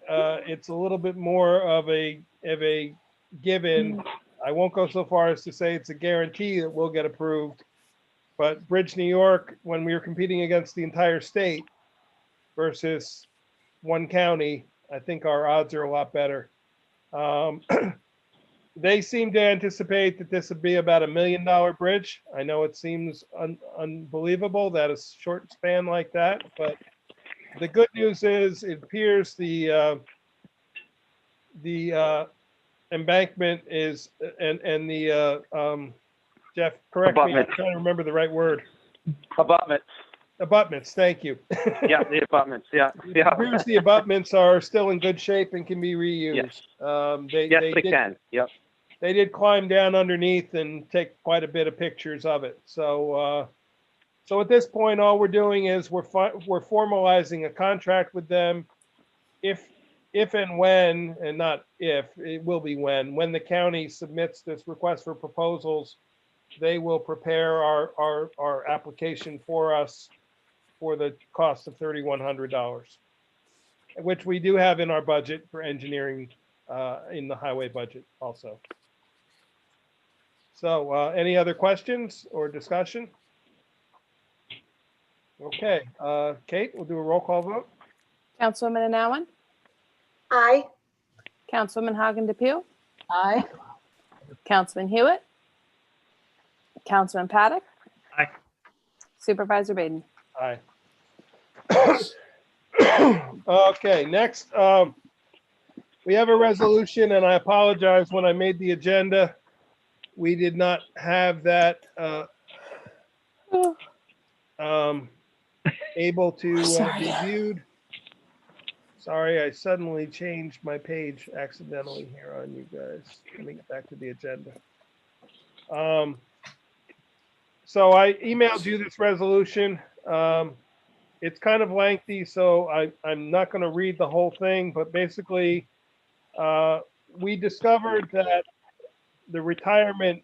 it's a little bit more of a given. I won't go so far as to say it's a guarantee that we'll get approved, but Bridge New York, when we were competing against the entire state versus one county, I think our odds are a lot better. They seem to anticipate that this would be about $1 million bridge. I know it seems unbelievable that a short span like that, but the good news is it appears the embankment is and the Jeff, correct me. I'm trying to remember the right word. Abutments. Abutments. Thank you. Yeah, the abutments. Yeah. It appears the abutments are still in good shape and can be reused. Yes. They can. Yep. They did climb down underneath and take quite a bit of pictures of it. So at this point, all we're doing is we're formalizing a contract with them. If and when, and not if, it will be when the county submits this request for proposals, they will prepare our application for us for the cost of $3,100, which we do have in our budget for engineering in the highway budget also. So any other questions or discussion? Okay, Kate, we'll do a roll call vote. Councilwoman Anowen, Aye. Councilwoman Hagen DePew, Aye. Councilman Hewitt, Councilman Paddock. Aye. Supervisor Baden. Aye. Okay, next, we have a resolution, and I apologize, when I made the agenda, we did not have that able to be viewed. Sorry, I suddenly changed my page accidentally here on you guys. Let me get back to the agenda. So I emailed you this resolution. It's kind of lengthy, so I'm not going to read the whole thing, but basically, we discovered that the retirement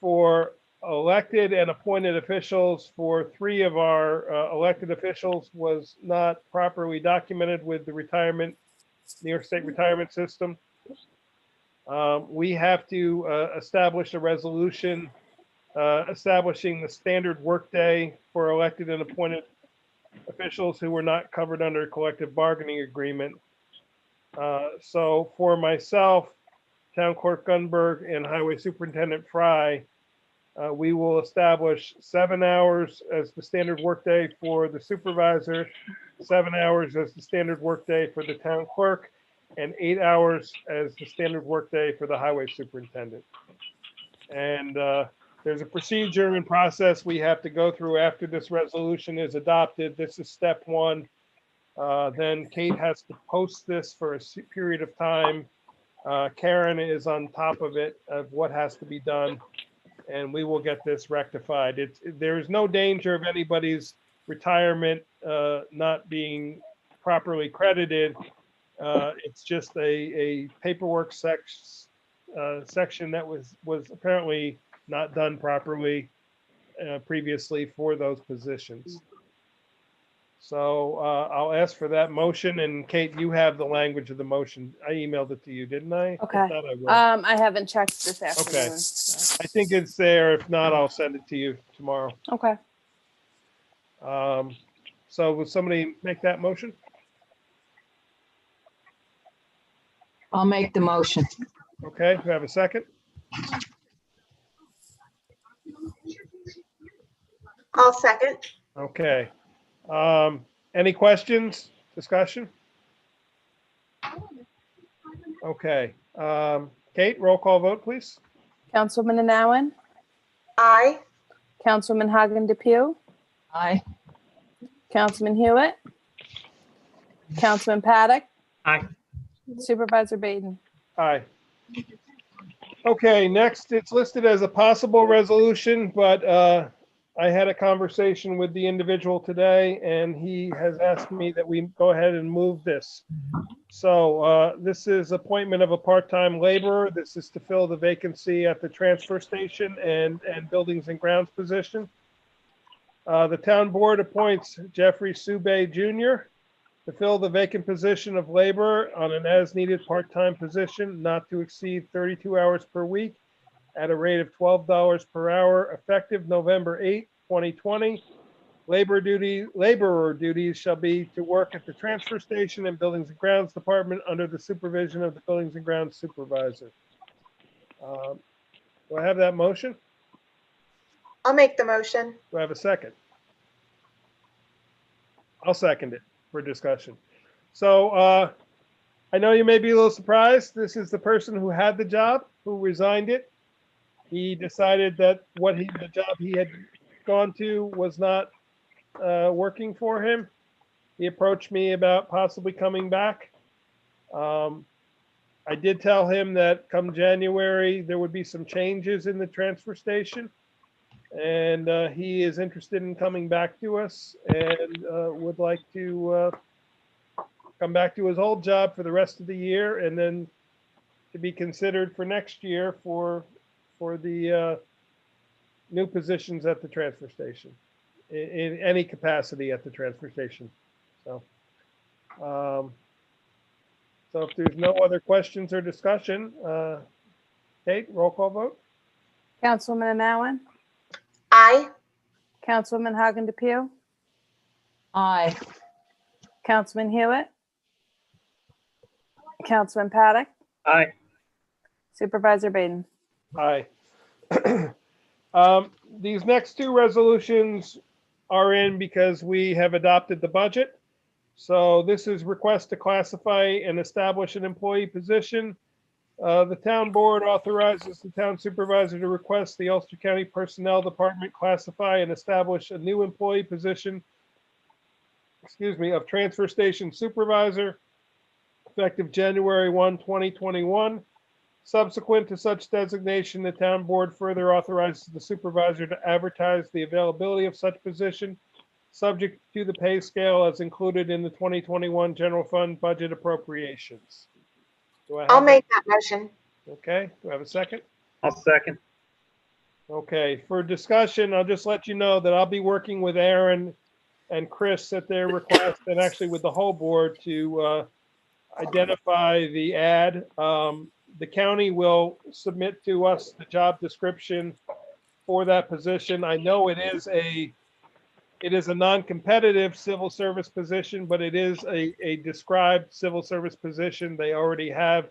for elected and appointed officials for 3 of our elected officials was not properly documented with the New York State retirement system. We have to establish a resolution establishing the standard workday for elected and appointed officials who were not covered under a collective bargaining agreement. So for myself, Town Clerk Gunberg, and Highway Superintendent Fry, we will establish 7 hours as the standard workday for the supervisor, 7 hours as the standard workday for the town clerk, and 8 hours as the standard workday for the highway superintendent. And there's a procedure and process we have to go through after this resolution is adopted. This is step 1. Then Kate has to post this for a period of time Karen is on top of it, of what has to be done, and we will get this rectified. There is no danger of anybody's retirement not being properly credited. It's just a paperwork section that was apparently not done properly previously for those positions. So I'll ask for that motion, and Kate, you have the language of the motion. I emailed it to you, didn't I? Okay. I thought I would. I haven't checked this afternoon. so- I think it's there. If not, I'll send it to you tomorrow. Okay. So will somebody make that motion? I'll make the motion. Okay, do we have a second? I'll second. Okay. Any questions, discussion? Okay. Kate, roll call vote, please. Councilwoman Anowen, Aye. Councilwoman Hagen Depew, Aye. Councilman Hewitt, Councilman Paddock, Aye. Supervisor Baden. Aye. Okay, next, it's listed as a possible resolution, but I had a conversation with the individual today, and he has asked me that we go ahead and move this. So this is appointment of a part-time laborer. This is to fill the vacancy at the transfer station and buildings and grounds position. The town board appoints Jeffrey Subay Jr. to fill the vacant position of laborer on an as-needed part-time position not to exceed 32 hours per week at a rate of $12 per hour, effective November 8, 2020. Laborer duties shall be to work at the transfer station and buildings and grounds department under the supervision of the buildings and grounds supervisor. Do I have that motion? I'll make the motion. Do I have a second? I'll second it for discussion. So I know you may be a little surprised. This is the person who had the job, who resigned it. He decided that the job he had gone to was not working for him. He approached me about possibly coming back. I did tell him that come January, there would be some changes in the transfer station. And he is interested in coming back to us and would like to come back to his old job for the rest of the year, and then to be considered for next year for the new positions at the transfer station, in any capacity at the transfer station. So, so if there's no other questions or discussion, Kate, roll call vote. Councilwoman Anowen, Aye. Councilwoman Hagen Depew, Aye. Councilman Hewitt, Councilman Paddock, Aye. Supervisor Baden. Aye. These next two resolutions are in because we have adopted the budget. So this is request to classify and establish an employee position. The town board authorizes the town supervisor to request the Ulster County Personnel Department classify and establish a new employee position, of transfer station supervisor, effective January 1, 2021. Subsequent to such designation, the town board further authorizes the supervisor to advertise the availability of such position, subject to the pay scale as included in the 2021 general fund budget appropriations. Do I have I'll that? make that motion. Okay, do I have a second? I'll second. Okay, for discussion, I'll just let you know that I'll be working with Aaron and Chris at their request, and actually with the whole board, to identify the ad. The county will submit to us the job description for that position. I know it is a non-competitive civil service position, but it is a described civil service position. They already have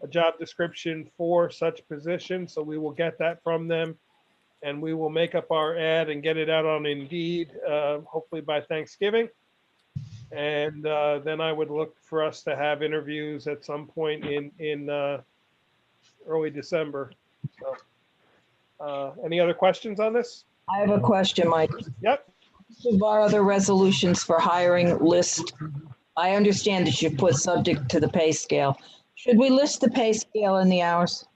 a job description for such position, so we will get that from them, and we will make up our ad and get it out on Indeed, hopefully by Thanksgiving. And then I would look for us to have interviews at some point in early December. So, any other questions on this? I have a question, Mike. Yep. Of our other resolutions for hiring list, I understand that you put subject to the pay scale. Should we list the pay scale and the hours?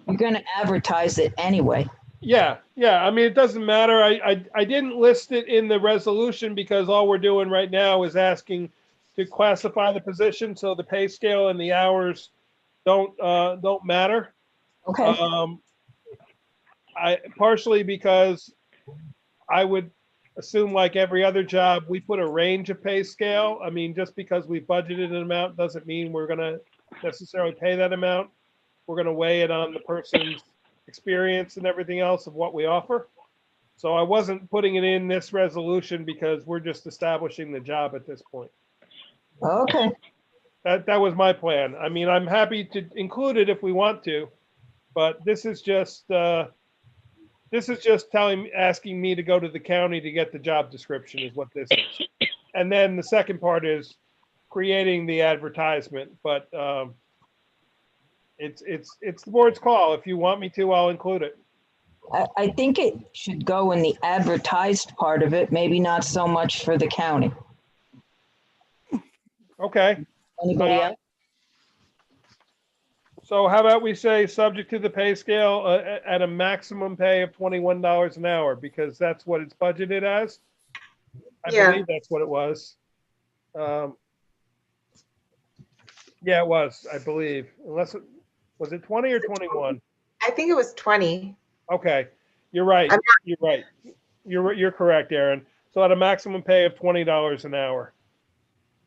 You're gonna advertise it anyway. Yeah, I mean, it doesn't matter. I didn't list it in the resolution because all we're doing right now is asking to classify the position, so the pay scale and the hours don't matter. Okay, I partially because I would assume, like every other job, we put a range of pay scale. I mean, just because we budgeted an amount doesn't mean we're gonna necessarily pay that amount. We're gonna weigh it on the person's experience and everything else of what we offer. So I wasn't putting it in this resolution because we're just establishing the job at this point. okay. That was my plan. I mean, I'm happy to include it if we want to, but this is just asking me to go to the county to get the job description is what this is. And then the second part is creating the advertisement, but it's the board's call. If you want me to, I'll include it. I think it should go in the advertised part of it, maybe not so much for the county. Okay. Anybody else? So how about we say, subject to the pay scale at a maximum pay of $21 an hour, because that's what it's budgeted as. I Yeah. believe that's what it was. Yeah, it was, I believe, was it 20 or 21? I think it was 20. Okay, you're right. I'm You're right. You're correct, Aaron. So at a maximum pay of $20 an hour.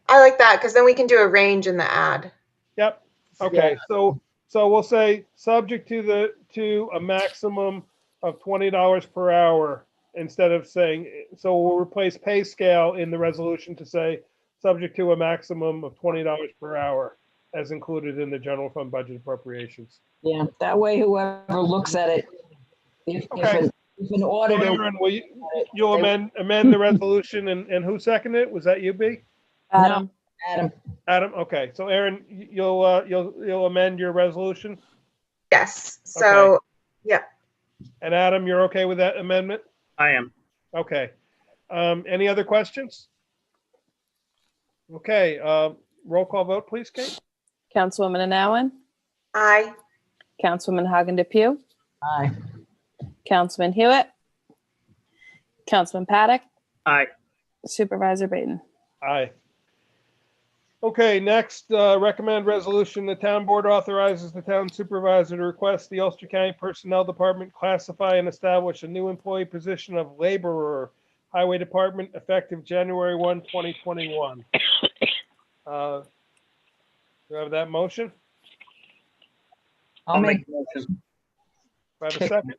I like that because then we can do a range in the ad. Yep. Okay. So we'll say subject to a maximum of $20 per hour instead of saying, so we'll replace pay scale in the resolution to say subject to a maximum of $20 per hour as included in the general fund budget appropriations. Yeah, that way whoever looks at it, if Okay. if an auditor, Aaron, you'll amend the resolution and who seconded it? Was that you, B? Adam, Adam, okay. So Aaron, you'll amend your resolution? Yes. So, yeah. And Adam, you're okay with that amendment? I am. Okay. Any other questions? Okay, roll call vote, please, Kate? Councilwoman Anowen, Aye. Councilwoman Hagen Depew, aye. Councilman Hewitt, Councilman Paddock, Aye. Supervisor Baden. Aye. Okay, next, recommend resolution. The town board authorizes the town supervisor to request the Ulster County Personnel Department classify and establish a new employee position of laborer, Highway Department, effective January 1, 2021. Do you have that motion? I'll make, the motion. Do I have a second?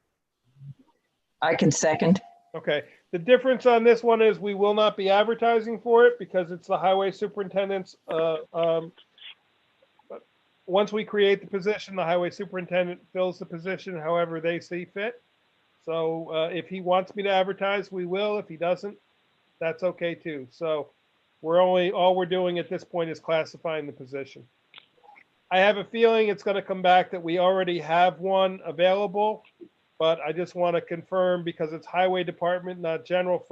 I can second. Okay, the difference on this one is we will not be advertising for it because it's the highway superintendent's, once we create the position, the highway superintendent fills the position however they see fit. So if he wants me to advertise, we will. If he doesn't, that's okay too. So all we're doing at this point is classifying the position. I have a feeling it's going to come back that we already have one available, but I just want to confirm because it's highway department, not general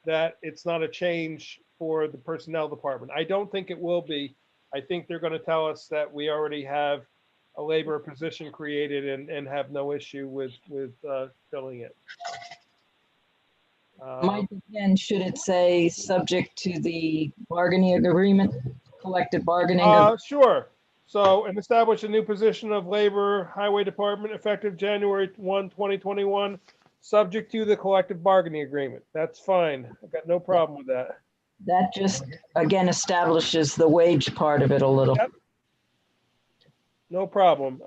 that it's not a change for the personnel department. I don't think it will be. I think they're going to tell us that we already have a labor position created and have no issue with filling it. Mike, again, should it say subject to the bargaining agreement, collective bargaining? Sure. So, and establish a new position of labor highway department effective January 1, 2021, subject to the collective bargaining agreement. That's fine. I've got no problem with that. That just, again, establishes the wage part of it a little. Yep. No problem.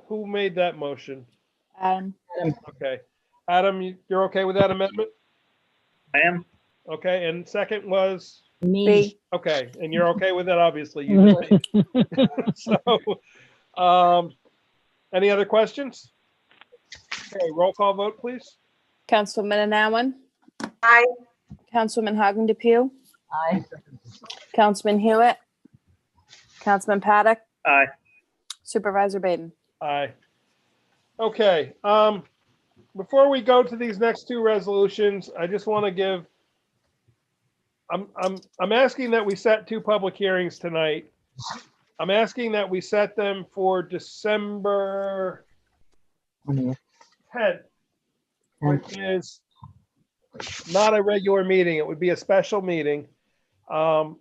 Who made that motion? Okay. Adam, you're okay with that amendment? I am. Okay, and second was, Me, okay, and you're okay with that, obviously. You just so, any other questions? Okay, roll call vote, please. Councilwoman Anowen, Aye. Councilwoman Hagen Depew, aye. Councilman Hewitt, Councilman Paddock, Aye. Supervisor Baden. Aye. Okay, before we go to these next two resolutions, I just want to give I'm asking that we set 2 public hearings tonight. I'm asking that we set them for December 10th, which is not a regular meeting. It would be a special meeting. Aaron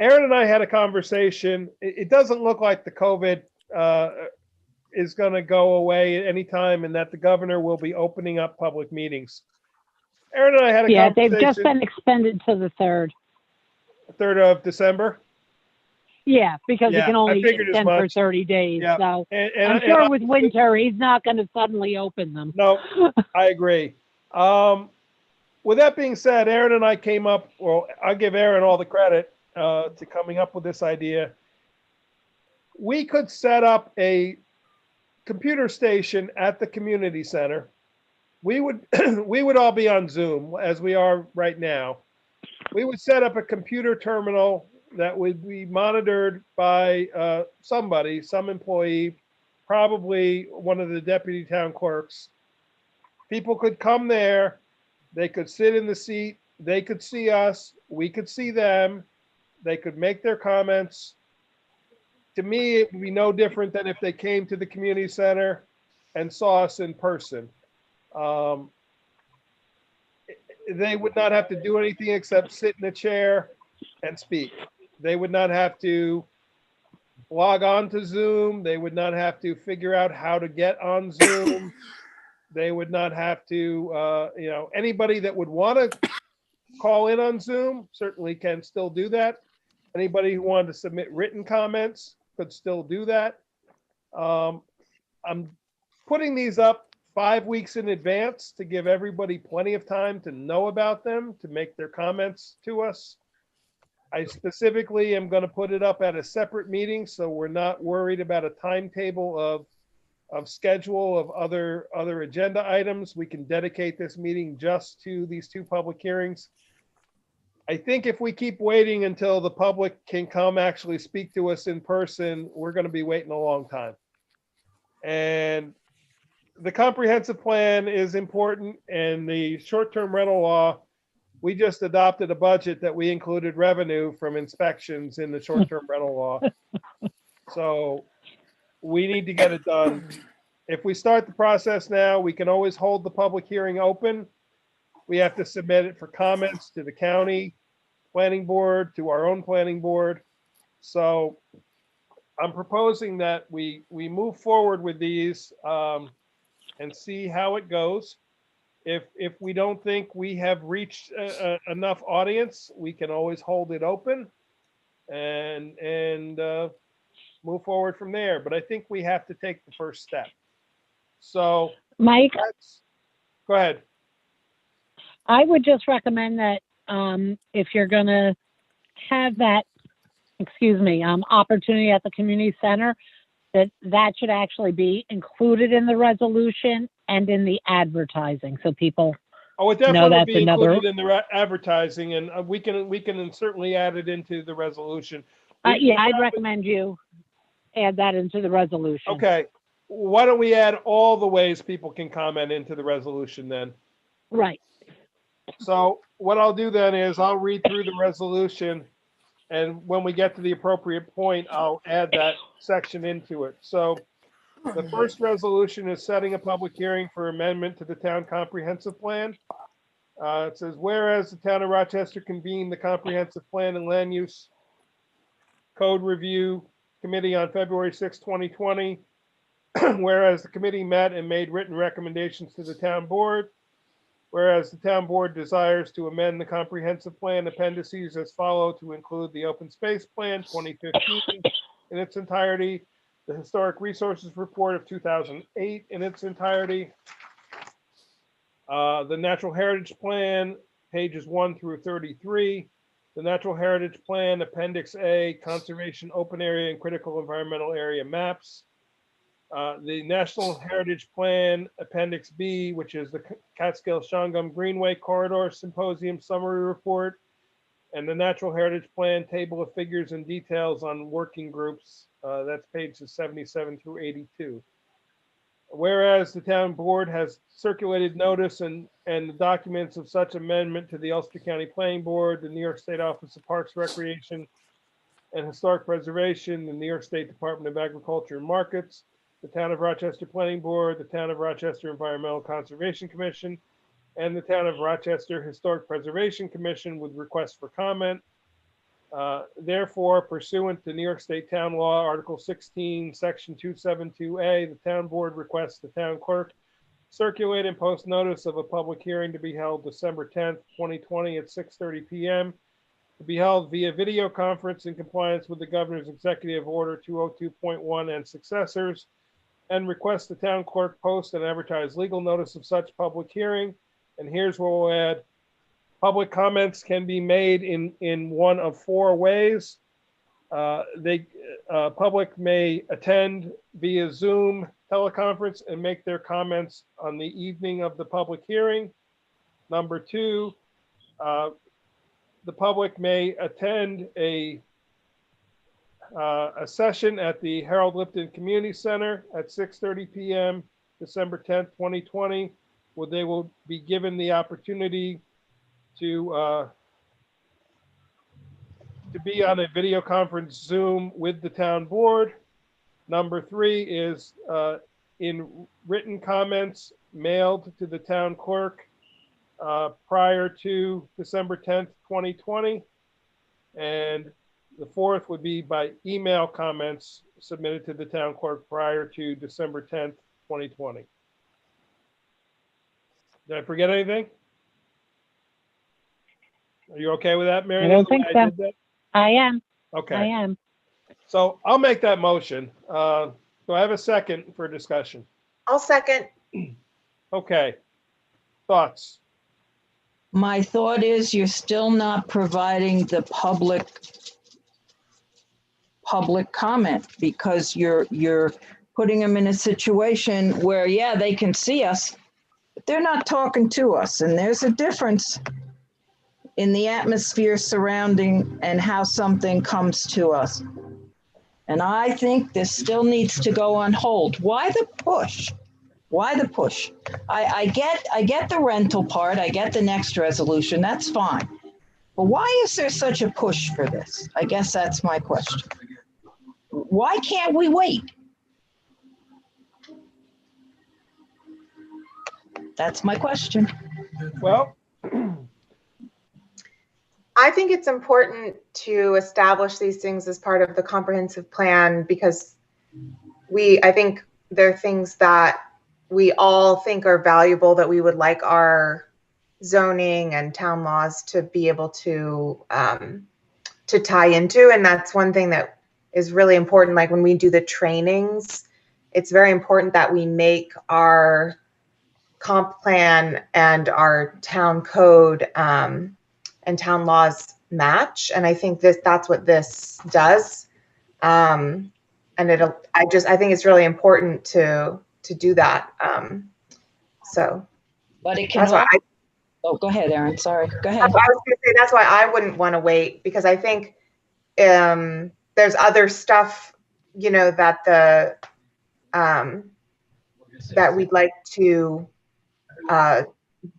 and I had a conversation. It doesn't look like the COVID is going to go away at any time, and that the governor will be opening up public meetings. Aaron and I had a Yeah, they've conversation. just been extended to the 3rd. 3rd of December. Yeah, because Yeah, it can I only figured as extend for much. 30 days. Yeah. So And I'm sure with winter, he's not going to suddenly open them. No, I agree. With that being said, Aaron and I came up, well, I give Aaron all the credit to coming up with this idea. We could set up a computer station at the community center. We would we would all be on Zoom as we are right now. We would set up a computer terminal that would be monitored by somebody, some employee, probably one of the deputy town clerks. People could come there, they could sit in the seat, they could see us, we could see them, they could make their comments. To me, it would be no different than if they came to the community center and saw us in person. They would not have to do anything except sit in a chair and speak. They would not have to log on to Zoom. They would not have to figure out how to get on Zoom. They would not have to, anybody that would want to call in on Zoom certainly can still do that. Anybody who wanted to submit written comments could still do that. I'm putting these up 5 weeks in advance to give everybody plenty of time to know about them, to make their comments to us. I specifically am going to put it up at a separate meeting, so we're not worried about a timetable of schedule of other agenda items. We can dedicate this meeting just to these 2 public hearings. I think if we keep waiting until the public can come actually speak to us in person, we're going to be waiting a long time. And the comprehensive plan is important, and the short-term rental law, we just adopted a budget that we included revenue from inspections in the short-term rental law. So we need to get it done. If we start the process now, we can always hold the public hearing open. We have to submit it for comments to the county planning board, to our own planning board. So I'm proposing that we move forward with these and see how it goes. If we don't think we have reached enough audience, we can always hold it open and move forward from there. But I think we have to take the first step. So Mike, go ahead. I would just recommend that if you're going to have that, opportunity at the community center, that should actually be included in the resolution and in the advertising, so people it definitely know will be that's included in the advertising, and we can certainly add it into the resolution. I'd recommend you add that into the resolution. Okay, why don't we add all the ways people can comment into the resolution then? Right. So what I'll do then is I'll read through the resolution, and when we get to the appropriate point, I'll add that section into it. So the first resolution is setting a public hearing for amendment to the town comprehensive plan. It says, whereas the town of Rochester convened the comprehensive plan and land use code review committee on February 6, 2020, whereas the committee met and made written recommendations to the town board, whereas the town board desires to amend the comprehensive plan appendices as follow to include the open space plan 2015 in its entirety, the historic resources report of 2008 in its entirety, the natural heritage plan pages 1 through 33, the natural heritage plan appendix A, conservation open area and critical environmental area maps, the National Heritage Plan Appendix B, which is the Catskill-Shawangunk Greenway Corridor Symposium Summary Report, and the Natural Heritage Plan Table of Figures and Details on Working Groups. That's pages 77 through 82. Whereas the town board has circulated notice and the documents of such amendment to the Ulster County Planning Board, the New York State Office of Parks, Recreation, and Historic Preservation, the New York State Department of Agriculture and Markets, the Town of Rochester Planning Board, the Town of Rochester Environmental Conservation Commission, and the Town of Rochester Historic Preservation Commission with requests for comment. Therefore, pursuant to New York State Town Law, Article 16, Section 272A, the town board requests the town clerk circulate and post notice of a public hearing to be held December 10th, 2020 at 6:30 p.m. to be held via video conference in compliance with the Governor's Executive Order 202.1 and successors, and request the town clerk post and advertise legal notice of such public hearing. And here's where we'll add: public comments can be made in one of four ways. Public may attend via Zoom teleconference and make their comments on the evening of the public hearing. Number two, the public may attend a session at the Harold Lipton Community Center at 6:30 p.m. December 10th, 2020, where they will be given the opportunity to be on a video conference Zoom with the town board. Number three is in written comments mailed to the town clerk prior to December 10th, 2020. And the fourth would be by email comments submitted to the town clerk prior to December 10th, 2020. Did I forget anything? Are you okay with that, Mary? I don't think so. I am. Okay. I am. So I'll make that motion. Do I have a second for discussion? I'll second. Okay. Thoughts? My thought is you're still not providing the public comment, because you're putting them in a situation where, yeah, they can see us, but they're not talking to us. And there's a difference in the atmosphere surrounding and how something comes to us. And I think this still needs to go on hold. Why the push? Why the push? I get the rental part. I get the next resolution. That's fine. But why is there such a push for this? I guess that's my question. Why can't we wait? That's my question. Well, I think it's important to establish these things as part of the comprehensive plan, because I think there are things that we all think are valuable that we would like our zoning and town laws to be able to tie into. And that's one thing that is really important. Like when we do the trainings, it's very important that we make our comp plan and our town code and town laws match. And I think that's what this does. And I think it's really important to do that. But it can. Oh, go ahead, Erin. Sorry. Go ahead. I was going to say that's why I wouldn't want to wait, because I think there's other stuff, that that we'd like to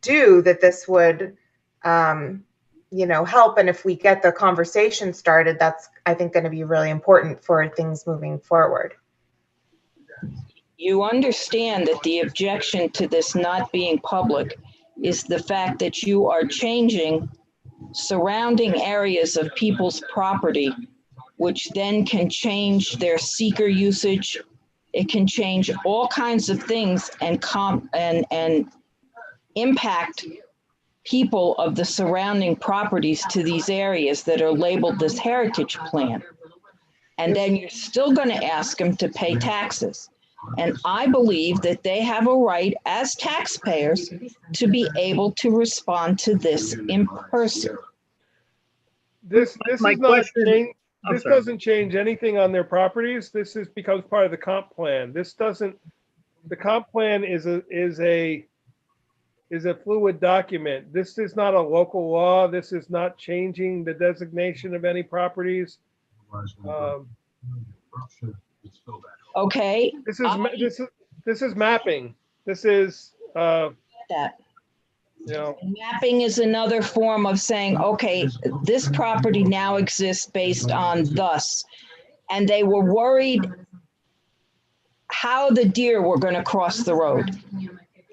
do that this would help. And if we get the conversation started, that's, I think, going to be really important for things moving forward. You understand that the objection to this not being public is the fact that you are changing surrounding areas of people's property, which then can change their seeker usage. It can change all kinds of things and impact people of the surrounding properties to these areas that are labeled this heritage plan. And then you're still going to ask them to pay taxes. And I believe that they have a right as taxpayers to be able to respond to this in person. This doesn't change anything on their properties. This becomes part of the comp plan. The comp plan is a fluid document. This is not a local law. This is not changing the designation of any properties. Okay. this is mapping. This is, That. you know, Mapping is another form of saying, okay, this property now exists based on thus. And they were worried how the deer were going to cross the road.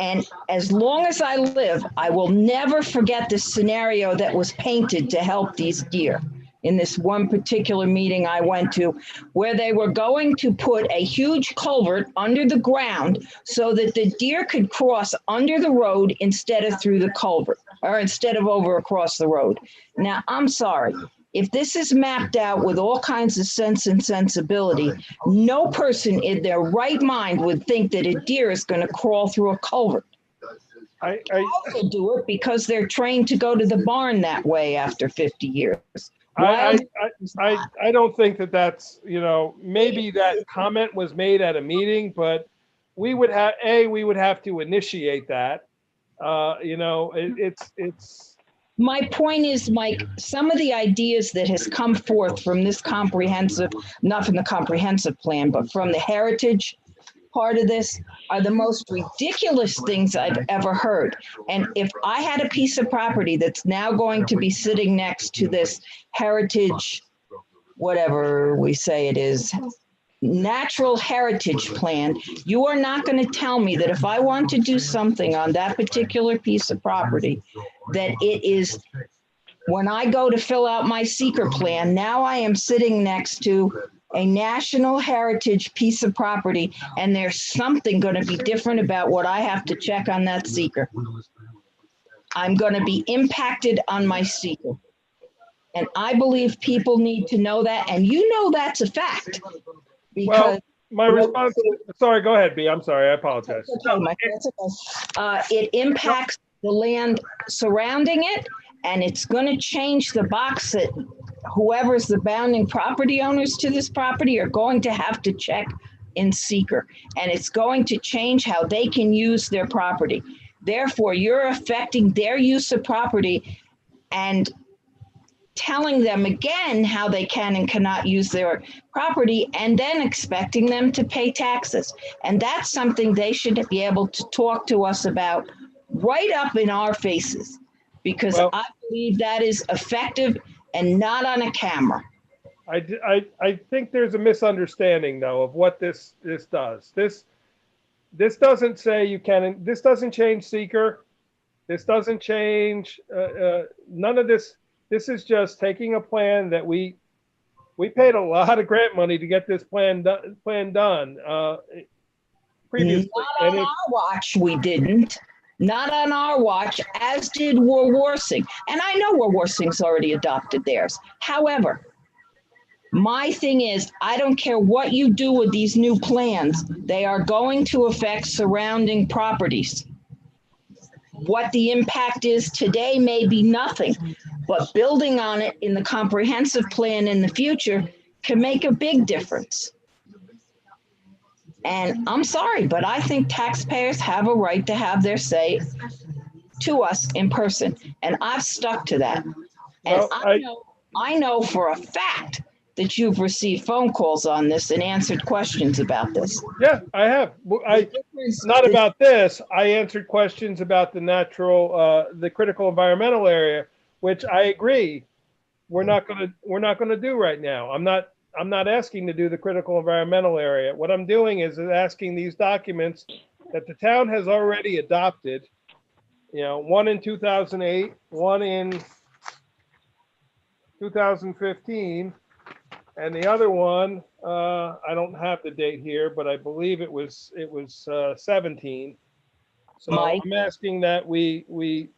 And as long as I live, I will never forget the scenario that was painted to help these deer in this one particular meeting I went to, where they were going to put a huge culvert under the ground so that the deer could cross under the road instead of through the culvert, or instead of over across the road. Now, I'm sorry. If this is mapped out with all kinds of sense and sensibility, no person in their right mind would think that a deer is going to crawl through a culvert. I Also do it because they're trained to go to the barn that way after 50 years. I don't think that that's, you know, maybe that comment was made at a meeting, but we would have, we would have to initiate that. You know, it's. My point is, Mike, some of the ideas that has come forth from this comprehensive, not from the comprehensive plan, but from the heritage part of this are the most ridiculous things I've ever heard. And if I had a piece of property that's now going to be sitting next to this heritage, whatever we say it is, natural heritage plan, you are not going to tell me that if I want to do something on that particular piece of property, that it is, when I go to fill out my seeker plan, now I am sitting next to a national heritage piece of property, and there's something going to be different about what I have to check on that seeker. I'm going to be impacted on my seeker. And I believe people need to know that, and you know that's a fact. Because my response, sorry, go ahead, B. I'm sorry, I apologize. Okay, Mike, that's okay. It impacts the land surrounding it, and it's going to change the box that whoever's the bounding property owners to this property are going to have to check in seeker, and it's going to change how they can use their property. Therefore, you're affecting their use of property and telling them again how they can and cannot use their property, and then expecting them to pay taxes. And that's something they should be able to talk to us about right up in our faces, because I believe that is effective and not on a camera. I think there's a misunderstanding though of what this does. This doesn't say you can, this doesn't change seeker. This doesn't change none of this. This is just taking a plan that we paid a lot of grant money to get this plan done previously. Not on our watch, we didn't. Not on our watch, as did Warwarsing. And I know Warwarsing's already adopted theirs. However, my thing is, I don't care what you do with these new plans, they are going to affect surrounding properties. What the impact is today may be nothing, but building on it in the comprehensive plan in the future can make a big difference. And I'm sorry, but I think taxpayers have a right to have their say to us in person. And I've stuck to that. And Well, I know for a fact that you've received phone calls on this and answered questions about this. Yeah, I have. Not about this. I answered questions about the natural, the critical environmental area, which I agree we're not going to do right now. I'm not asking to do the critical environmental area. What I'm doing is asking these documents that the town has already adopted. You know, one in 2008, one in 2015. And the other one, I don't have the date here, but I believe it was 17. So Mike? I'm asking that we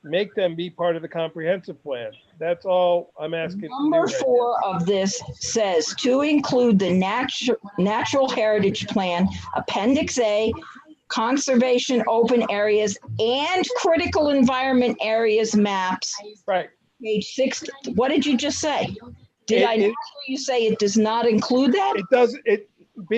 make them be part of the comprehensive plan. That's all I'm asking. Number 4 of this says to include the natural heritage plan, Appendix A, conservation open areas and critical environment areas maps. Right. Page 6. What did you just say? Did I not hear you say it does not include that? It does.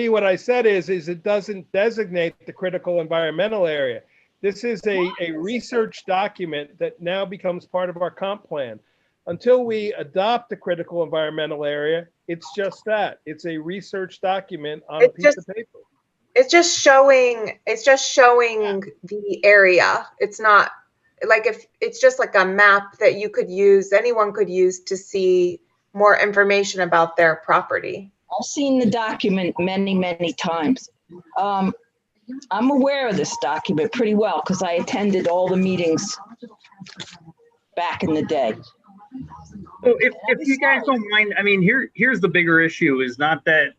What I said is it doesn't designate the critical environmental area. This is a research document that now becomes part of our comp plan. Until we adopt the critical environmental area, it's just that. It's a research document on a piece of paper. It's just showing the area. It's not like, if it's just like a map that you could use, anyone could use to see more information about their property. I've seen the document many, many times. I'm aware of this document pretty well because I attended all the meetings back in the day. So if you guys don't mind, I mean, here's the bigger issue is not that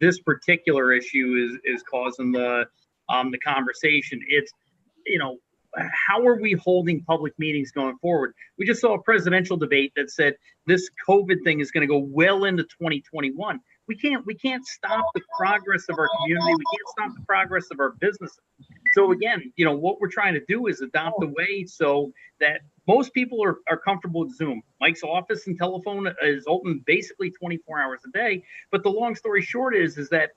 this particular issue is causing the conversation. It's, you know, how are we holding public meetings going forward? We just saw a presidential debate that said this COVID thing is going to go well into 2021. We can't stop the progress of our community. We can't stop the progress of our businesses. So again, you know, what we're trying to do is adopt a way so that most people are comfortable with Zoom. Mike's office and telephone is open basically 24 hours a day. But the long story short is that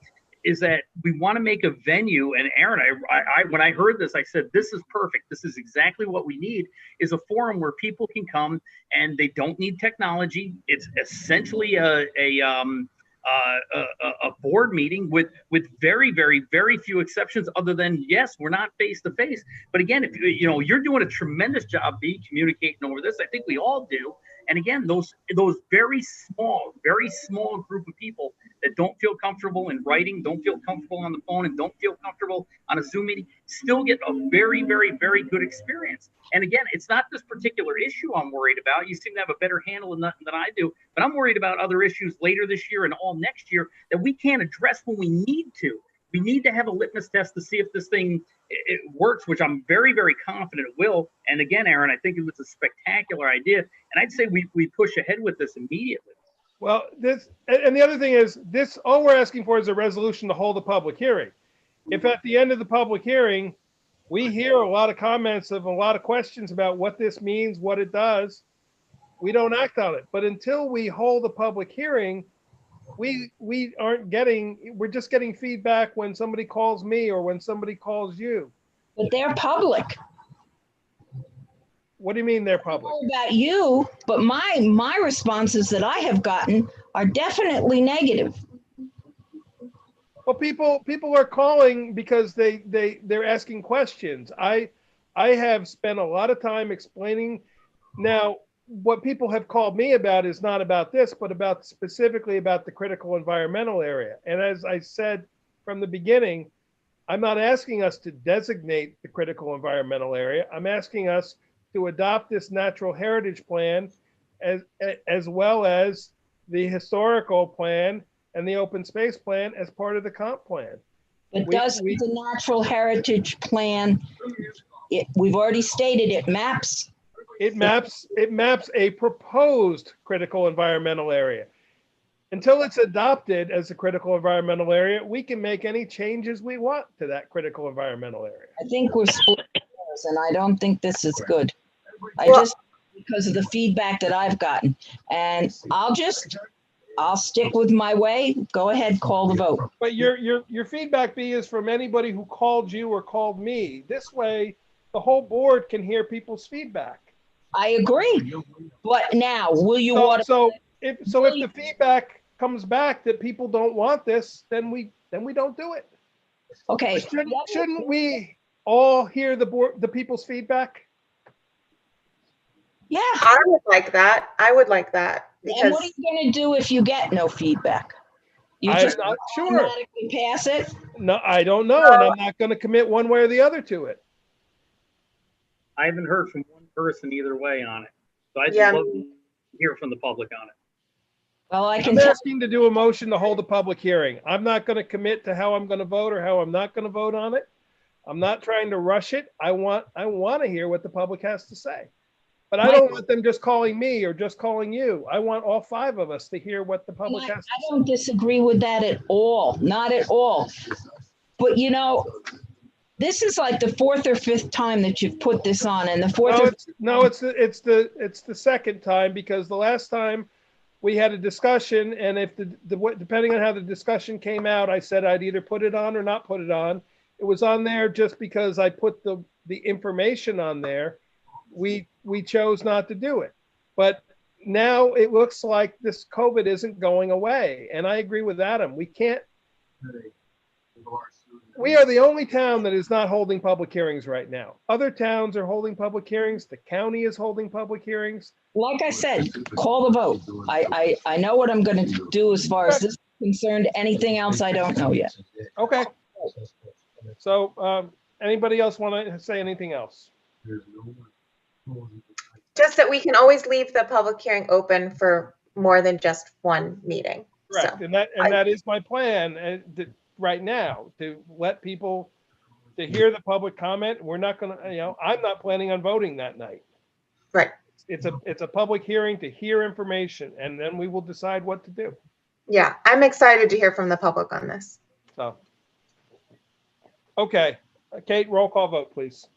we want to make a venue. And Aaron, I when I heard this, I said, this is perfect. This is exactly what we need, is a forum where people can come and they don't need technology. It's essentially a board meeting with very, very, very few exceptions, other than, yes, we're not face to face. But again, if you know, you're doing a tremendous job communicating over this. I think we all do. And again, those very small group of people that don't feel comfortable in writing, don't feel comfortable on the phone, and don't feel comfortable on a Zoom meeting still get a very, very, very good experience. And again, it's not this particular issue I'm worried about. You seem to have a better handle than I do, but I'm worried about other issues later this year and all next year that we can't address when we need to. We need to have a litmus test to see if this thing it works, which I'm very, very confident it will. And again, Aaron, I think it was a spectacular idea. And I'd say we push ahead with this immediately. Well, this, and the other thing is this, all we're asking for is a resolution to hold a public hearing. If at the end of the public hearing, we hear a lot of comments of a lot of questions about what this means, what it does, we don't act on it. But until we hold a public hearing, we aren't getting, we're just getting feedback when somebody calls me or when somebody calls you. But they're public. What do you mean they're public? I don't know about you, but my responses that I have gotten are definitely negative. Well, people are calling because they're asking questions. I have spent a lot of time explaining. Now, what people have called me about is not about this, but about specifically about the critical environmental area. And as I said from the beginning, I'm not asking us to designate the critical environmental area. I'm asking us to adopt this natural heritage plan as well as the historical plan and the open space plan as part of the comp plan. But does the natural heritage plan, we've already stated it maps. It maps a proposed critical environmental area. Until it's adopted as a critical environmental area, we can make any changes we want to that critical environmental area. I think we're split hairs, and I don't think this is good. Because of the feedback that I've gotten. And I'll stick with my way. Go ahead, call the vote. But your feedback, B, is from anybody who called you or called me. This way, the whole board can hear people's feedback. I agree. But now, will you if the feedback comes back that people don't want this, then we don't do it. Okay. Shouldn't we all hear the people's feedback? Yeah. I would like that. Because and what are you going to do if you get no feedback? You just not sure. automatically pass it? No, I don't know, and I'm not going to commit one way or the other to it. I haven't heard from one person either way on it. So I'd love to hear from the public on it. Well, I'm asking to do a motion to hold a public hearing. I'm not going to commit to how I'm going to vote or how I'm not going to vote on it. I'm not trying to rush it. I want to hear what the public has to say. But I don't want them just calling me or just calling you. I want all five of us to hear what the public has to say. I don't disagree with that at all. Not at all. But you know, this is like the fourth or fifth time that you've put this on, and the fourth. It's the second time, because the last time we had a discussion, and if depending on how the discussion came out, I said I'd either put it on or not put it on. It was on there just because I put the information on there. We chose not to do it, but now it looks like this COVID isn't going away, and I agree with Adam. We can't. we are the only town that is not holding public hearings right now. Other towns are holding public hearings. The county is holding public hearings. Like I said, call the vote. I know what I'm going to do as far as this is concerned. Anything else, I don't know yet. Okay. So, anybody else want to say anything else? Just that we can always leave the public hearing open for more than just one meeting. Correct. So, And that is my plan right now, to let people to hear the public comment. We're not going to, I'm not planning on voting that night. right. It's a public hearing to hear information, and then we will decide what to do. Yeah, I'm excited to hear from the public on this. So, okay. Kate, roll call vote, please.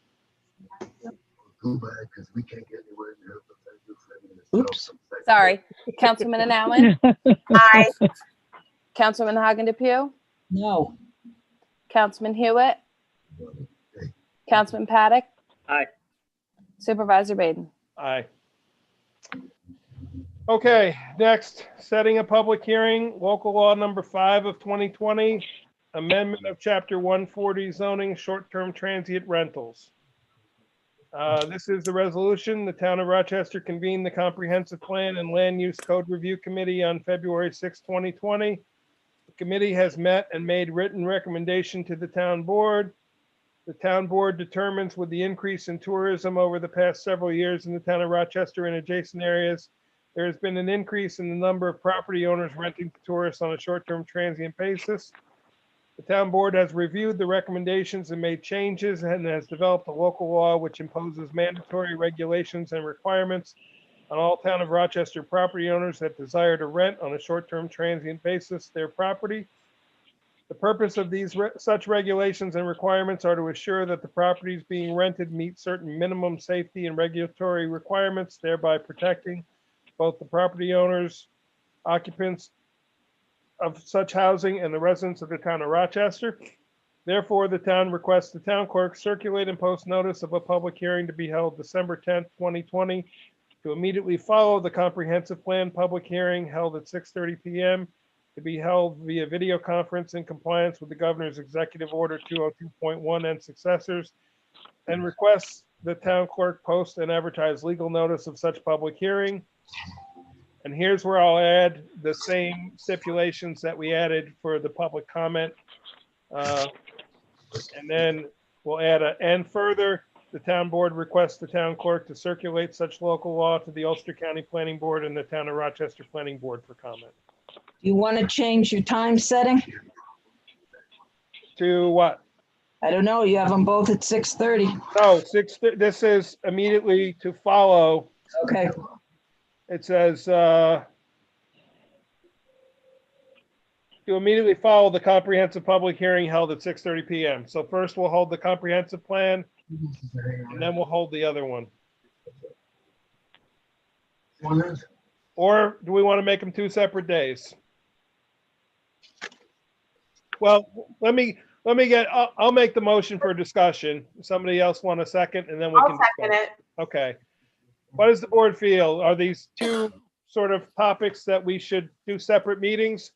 Oops. Sorry. Councilman Allen, Aye. Councilman Hagen DePew, No. Councilman Hewitt, Councilman Paddock. Aye. Supervisor Baden. Aye. Okay, next, setting a public hearing, local law number 5 of 2020, amendment of chapter 140 zoning, short-term transient rentals. This is the resolution. The town of Rochester convened the comprehensive plan and land use code review committee on February 6, 2020. The committee has met and made written recommendation to the town board. The town board determines, with the increase in tourism over the past several years in the town of Rochester and adjacent areas, there has been an increase in the number of property owners renting to tourists on a short-term transient basis. The town board has reviewed the recommendations and made changes, and has developed a local law which imposes mandatory regulations and requirements on all town of Rochester property owners that desire to rent on a short-term transient basis their property. The purpose of these such regulations and requirements are to assure that the properties being rented meet certain minimum safety and regulatory requirements, thereby protecting both the property owners, occupants of such housing, and the residents of the town of Rochester. Therefore, the town requests the town clerk circulate and post notice of a public hearing to be held December 10th, 2020, to immediately follow the comprehensive plan public hearing held at 6:30 p.m. to be held via video conference in compliance with the governor's executive order 202.1 and successors, and requests the town clerk post and advertise legal notice of such public hearing. And here's where I'll add the same stipulations that we added for the public comment. And then we'll add and further, the town board requests the town clerk to circulate such local law to the Ulster County Planning Board and the town of Rochester Planning Board for comment. You want to change your time setting? To what? I don't know. You have them both at 6:30. No, this is immediately to follow. Okay. It says, to immediately follow the comprehensive public hearing held at 6:30 p.m. So first we'll hold the comprehensive plan, and then we'll hold the other one. Or do we want to make them 2 separate days? Well, let me get, I'll make the motion for discussion. Somebody else want a second, and then we I'll can. second it. Okay. What does the board feel? Are these 2 sort of topics that we should do separate meetings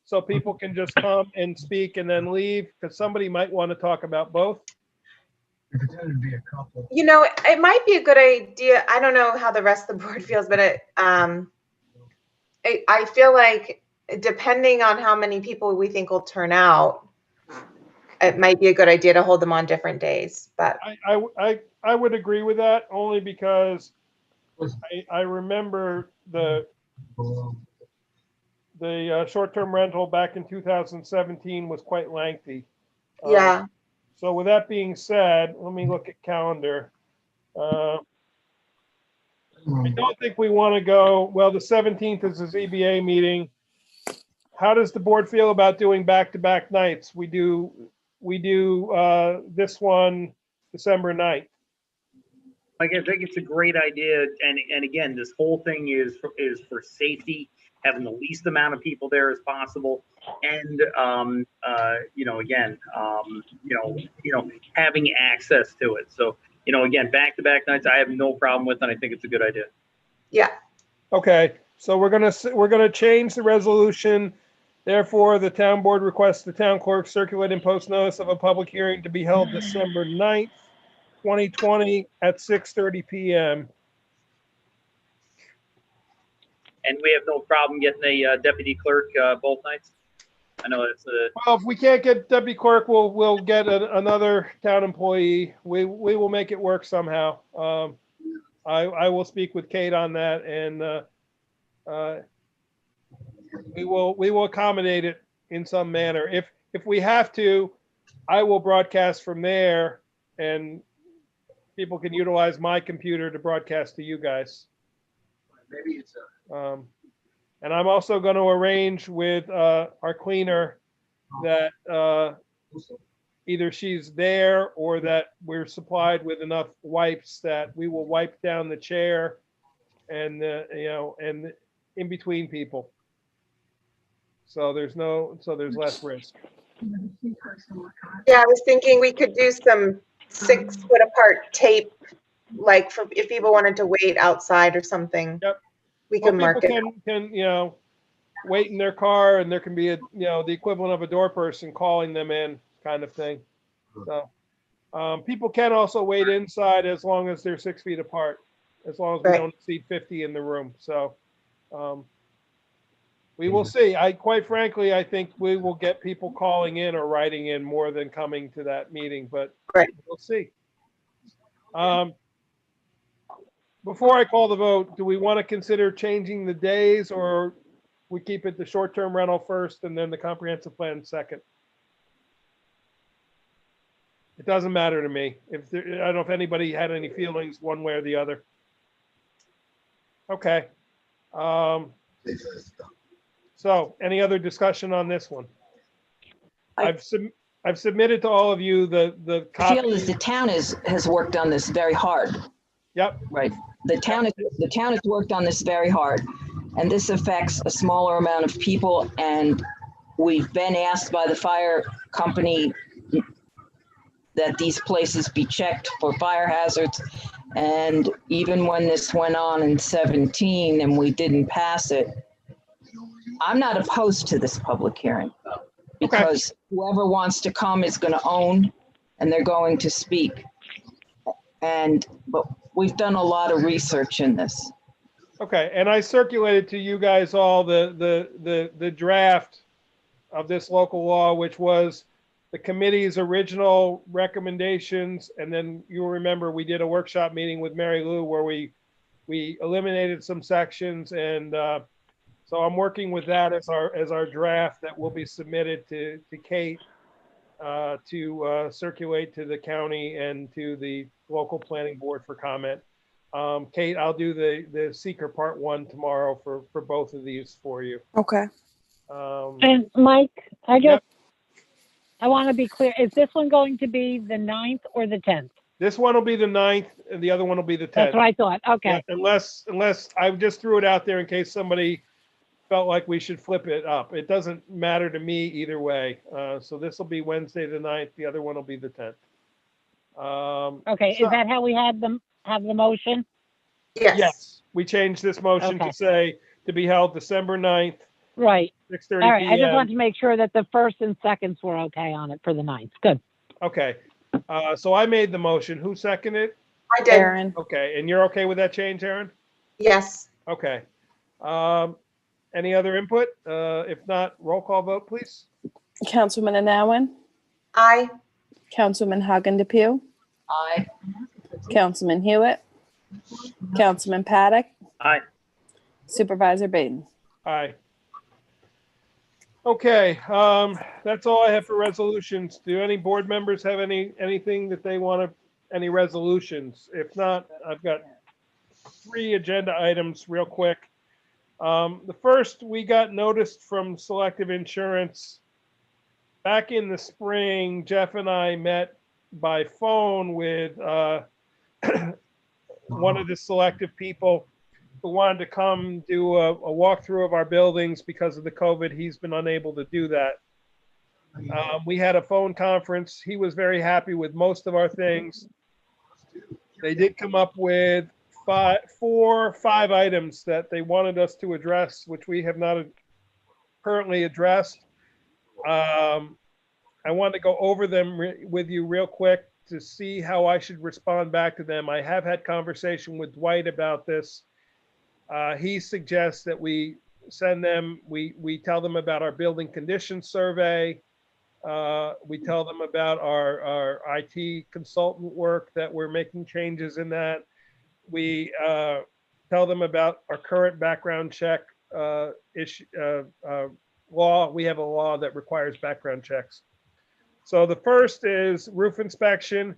so people can just come and speak and then leave? Because somebody might want to talk about both. You know, it might be a good idea. I don't know how the rest of the board feels, but I feel like depending on how many people we think will turn out, it might be a good idea to hold them on different days. But I would agree with that, only because I remember the short-term rental back in 2017 was quite lengthy. yeah, So with that being said, let me look at calendar. I don't think we want to go, well, the 17th is a ZBA meeting. How does the board feel about doing back-to-back nights? We do this one December 9th. I think it's a great idea, and again, this whole thing is for safety, having the least amount of people there as possible, and having access to it. So again, back-to-back nights, I have no problem with, and I think it's a good idea. yeah. Okay, so we're gonna change the resolution Therefore, the town board requests the town clerk circulate and post notice of a public hearing to be held December 9th, 2020 at 6:30 PM. And we have no problem getting a deputy clerk both nights. I know it's Well, if we can't get deputy clerk, we'll get another town employee. We will make it work somehow. I will speak with Kate on that, and we will accommodate it in some manner. If we have to, I will broadcast from there, and people can utilize my computer to broadcast to you guys. Maybe it's And I'm also going to arrange with our cleaner that either she's there or that we're supplied with enough wipes that we will wipe down the chair and and in between people. So there's less risk. Yeah, I was thinking we could do some 6-foot apart tape, like for if people wanted to wait outside or something. Yep. We could Well, mark it. people can wait in their car, and there can be the equivalent of a door person calling them in, kind of thing. So people can also wait inside as long as they're 6 feet apart, as long as we Right. don't exceed 50 in the room. So we will see. Quite frankly, I think we will get people calling in or writing in more than coming to that meeting, but Right. we'll see. Before I call the vote, do we want to consider changing the days, or we keep it the short-term rental first and then the comprehensive plan second? It doesn't matter to me. I don't know if anybody had any feelings one way or the other. Okay. So any other discussion on this one? I've submitted to all of you the I feel as copy. the town has worked on this very hard, Yep. right? The town has worked on this very hard, and this affects a smaller amount of people. And we've been asked by the fire company that these places be checked for fire hazards. And even when this went on in 17 and we didn't pass it, I'm not opposed to this public hearing, because whoever wants to come is going to own, and they're going to speak. But we've done a lot of research in this. Okay, and I circulated to you guys all the draft of this local law, which was the committee's original recommendations, and then you'll remember we did a workshop meeting with Mary Lou where we eliminated some sections, and so I'm working with that as our draft that will be submitted to Kate to circulate to the county and to the local planning board for comment. Kate, I'll do the seeker part 1 tomorrow for both of these for you. Okay. And Mike, I want to be clear. Is this one going to be the 9th or the 10th? This one will be the 9th, and the other one will be the 10th. That's what I thought. Okay. Yeah, unless I just threw it out there in case somebody felt like we should flip it up. It doesn't matter to me either way. So this will be Wednesday the 9th. The other one will be the 10th. Okay. So- Is that how we have the motion? Yes. We changed this motion Okay. to say to be held December 9th, Right. 6:30 All right. I just PM. wanted to make sure that the first and seconds were okay on it for the 9th. Good. Okay. So I made the motion. Who seconded? I did. Aaron. Okay. And you're okay with that change, Aaron? Yes. Okay. Any other input? If not, roll call vote, please. Councilman Anawen, Aye. Councilman Hagen DePew, Aye. Councilman Hewitt, Councilman Paddock, Aye. Supervisor Baden. Aye. Okay, that's all I have for resolutions. Do any board members have anything that they want to, any resolutions? If not, I've got 3 agenda items real quick. The first, we got noticed from Selective Insurance. Back in the spring, Jeff and I met by phone with one of the Selective people who wanted to come do a walkthrough of our buildings because of the COVID. He's been unable to do that. We had a phone conference. He was very happy with most of our things. They did come up with 4 or 5 items that they wanted us to address, which we have not currently addressed. I want to go over them with you real quick to see how I should respond back to them. I have had conversation with Dwight about this. He suggests that we send them, we tell them about our building condition survey. We tell them about our IT consultant work, that we're making changes in that. We tell them about our current background check issue, law. We have a law that requires background checks. So the first is roof inspection.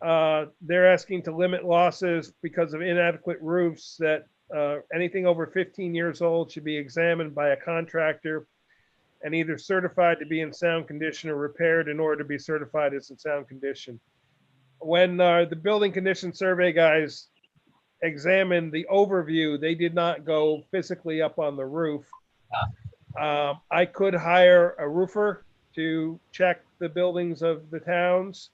They're asking to limit losses because of inadequate roofs, that anything over 15 years old should be examined by a contractor and either certified to be in sound condition or repaired in order to be certified as in sound condition. When the building condition survey guys examined the overview, they did not go physically up on the roof. I could hire a roofer to check the buildings of the towns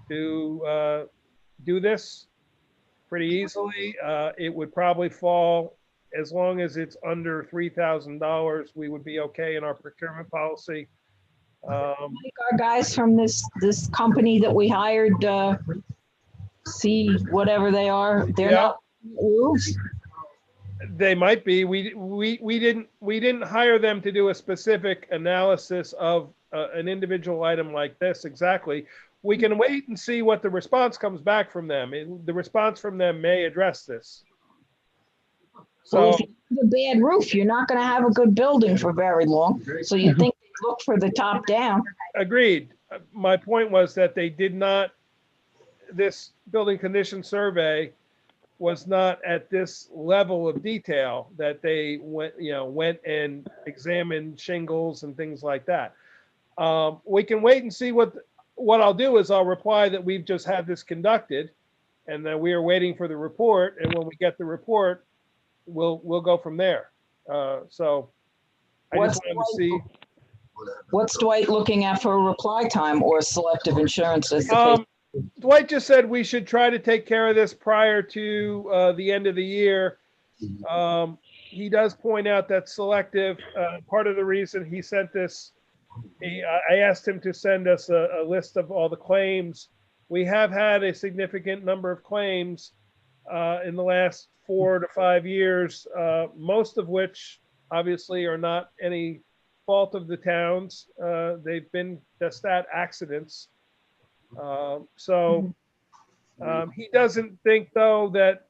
to do this pretty easily. It would probably fall, as long as it's under $3,000, we would be okay in our procurement policy. Like our guys from this company that we hired, see whatever they are, they're Yeah. not roofs. They might be. We didn't hire them to do a specific analysis of an individual item like this exactly. We can wait and see what the response comes back from them. The response from them may address this. So So if you have a bad roof, you're not going to have a good building for very long. So you think they look for the top down. agreed. My point was that they did not. This building condition survey was not at this level of detail, that they went and examined shingles and things like that. We can wait and see what I'll do is I'll reply that we've just had this conducted and that we are waiting for the report. And when we get the report, we'll go from there. So I just wanted to see. What's Dwight looking at for a reply time or selective insurance as the case? Dwight just said we should try to take care of this prior to the end of the year. He does point out that selective, part of the reason he sent this, I asked him to send us a list of all the claims. We have had a significant number of claims in the last 4 to 5 years, most of which obviously are not any fault of the towns. They've been just that, accidents. He doesn't think, though, that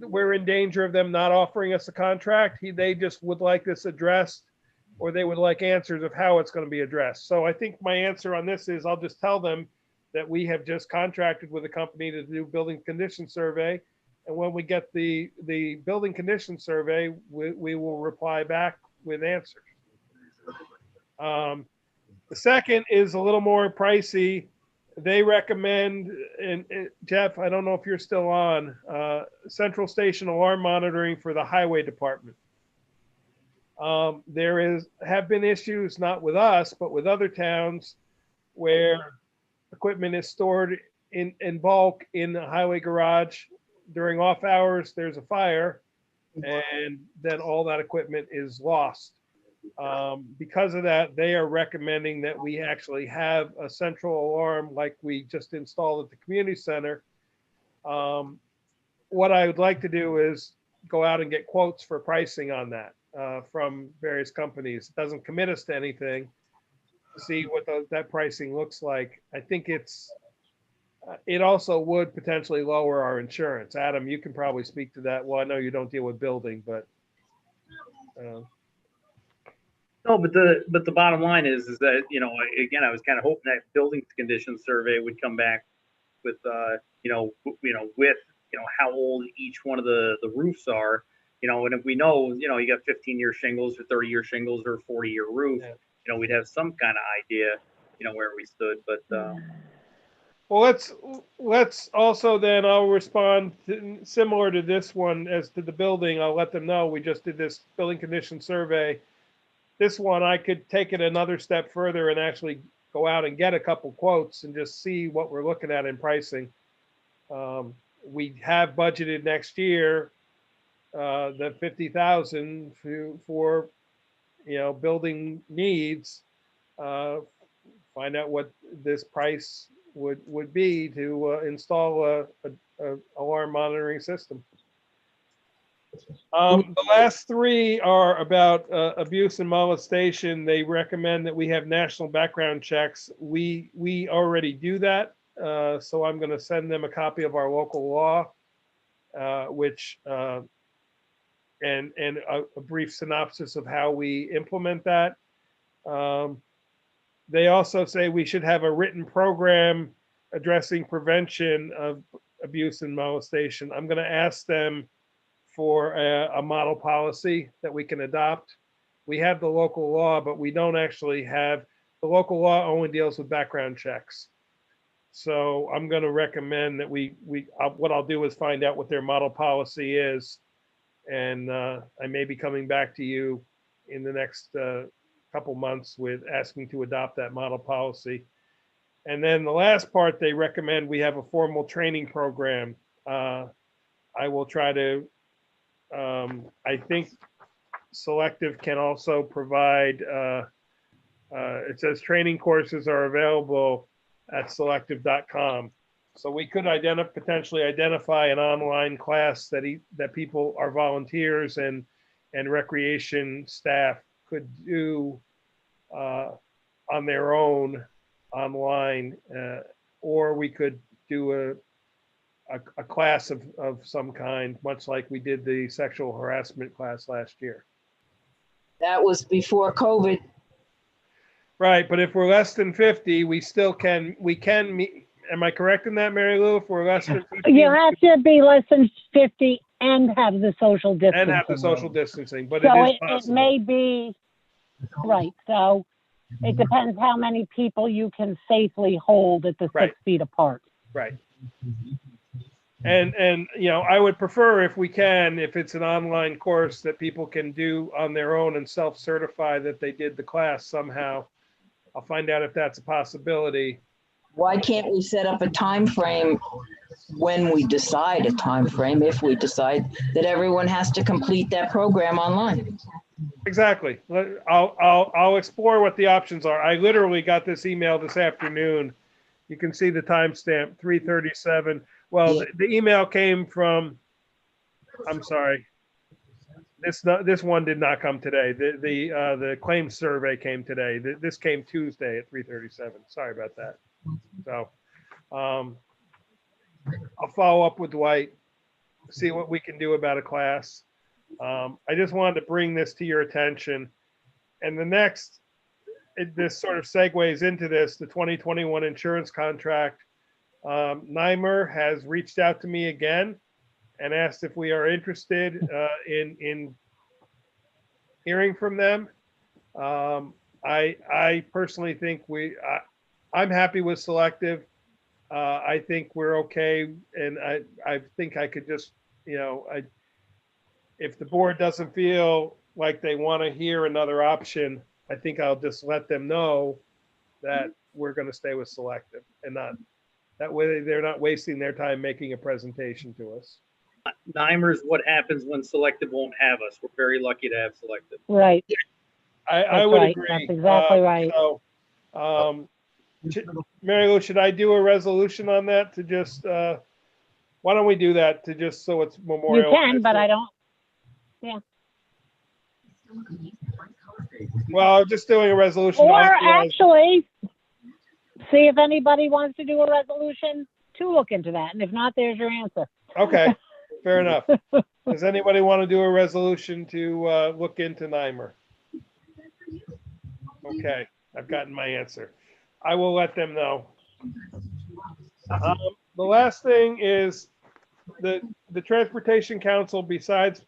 we're in danger of them not offering us a contract. They just would like this addressed, or they would like answers of how it's going to be addressed. So I think my answer on this is I'll just tell them that we have just contracted with a company to do building condition survey. And when we get the building condition survey, we will reply back with answers. The second is a little more pricey. They recommend, and Jeff, I don't know if you're still on, central station alarm monitoring for the highway department. There have been issues, not with us, but with other towns, where equipment is stored in bulk in the highway garage. During off hours, there's a fire, and then all that equipment is lost. Because of that, they are recommending that we actually have a central alarm like we just installed at the community center. What I would like to do is go out and get quotes for pricing on that from various companies. It doesn't commit us to anything. See what that pricing looks like. I think it also would potentially lower our insurance. Adam, you can probably speak to that. Well, I know you don't deal with building, but. No, but the bottom line is that, again, I was kind of hoping that building condition survey would come back with, with how old each one of the roofs are, and if we know, you got 15-year shingles or 30-year shingles or 40-year roof, we'd have some kind of idea, where we stood. But well, let's also then I'll respond similar to this one as to the building. I'll let them know we just did this building condition survey. This one, I could take it another step further and actually go out and get a couple quotes and just see what we're looking at in pricing. We have budgeted next year the $50,000 for building needs, find out what this price would be to install a alarm monitoring system. The last three are about abuse and molestation. They recommend that we have national background checks. We already do that, so I'm going to send them a copy of our local law, which and a brief synopsis of how we implement that. They also say we should have a written program addressing prevention of abuse and molestation. I'm going to ask them for a model policy that we can adopt. We have the local law, but we don't actually have, the local law only deals with background checks. So I'm going to recommend that what I'll do is find out what their model policy is. And I may be coming back to you in the next couple months with asking to adopt that model policy. And then the last part, they recommend we have a formal training program. I will try to, I think Selective can also provide, it says training courses are available at selective.com. So we could potentially identify an online class that people, our volunteers and recreation staff could do on their own online, or we could do a class of some kind, much like we did the sexual harassment class last year. That was before COVID. Right, but if we're less than 50, we can meet. Am I correct in that, Mary Lou? If we're less than 50, You have to be less than 50 and have the social distancing. and have the social distancing, but So it is possible. it may be, right, so it depends how many people you can safely hold at the 6 feet apart. Right. And I would prefer, if we can, if it's an online course that people can do on their own and self-certify that they did the class somehow. I'll find out if that's a possibility. Why can't we set up a time frame when we decide a time frame, if we decide that everyone has to complete that program online? Exactly. I'll explore what the options are. I literally got this email this afternoon. You can see the timestamp, 3:37. Well, Yeah. the email came from, I'm sorry. This one did not come today. The claims survey came today. This came Tuesday at 3:37. Sorry about that. So I'll follow up with Dwight, see what we can do about a class. I just wanted to bring this to your attention. And this sort of segues into this, the 2021 insurance contract. NYMER has reached out to me again and asked if we are interested in hearing from them. I personally think I'm happy with Selective. I think we're okay, and I think I could just, if the board doesn't feel like they want to hear another option, I think I'll just let them know that we're going to stay with Selective, and not that way they're not wasting their time making a presentation to us. NYMER's what happens when Selective won't have us. We're very lucky to have Selective. Right. I would right. agree. That's exactly right. So, Mary Lou, should I do a resolution on that to just, why don't we do that to just so it's memorial? You can, but I don't. Well, I'm just doing a resolution. Or actually, see if anybody wants to do a resolution to look into that. And if not, there's your answer. Okay, fair enough. Does anybody want to do a resolution to look into NYMER? Okay, I've gotten my answer. I will let them know. The last thing is the Transportation Council, besides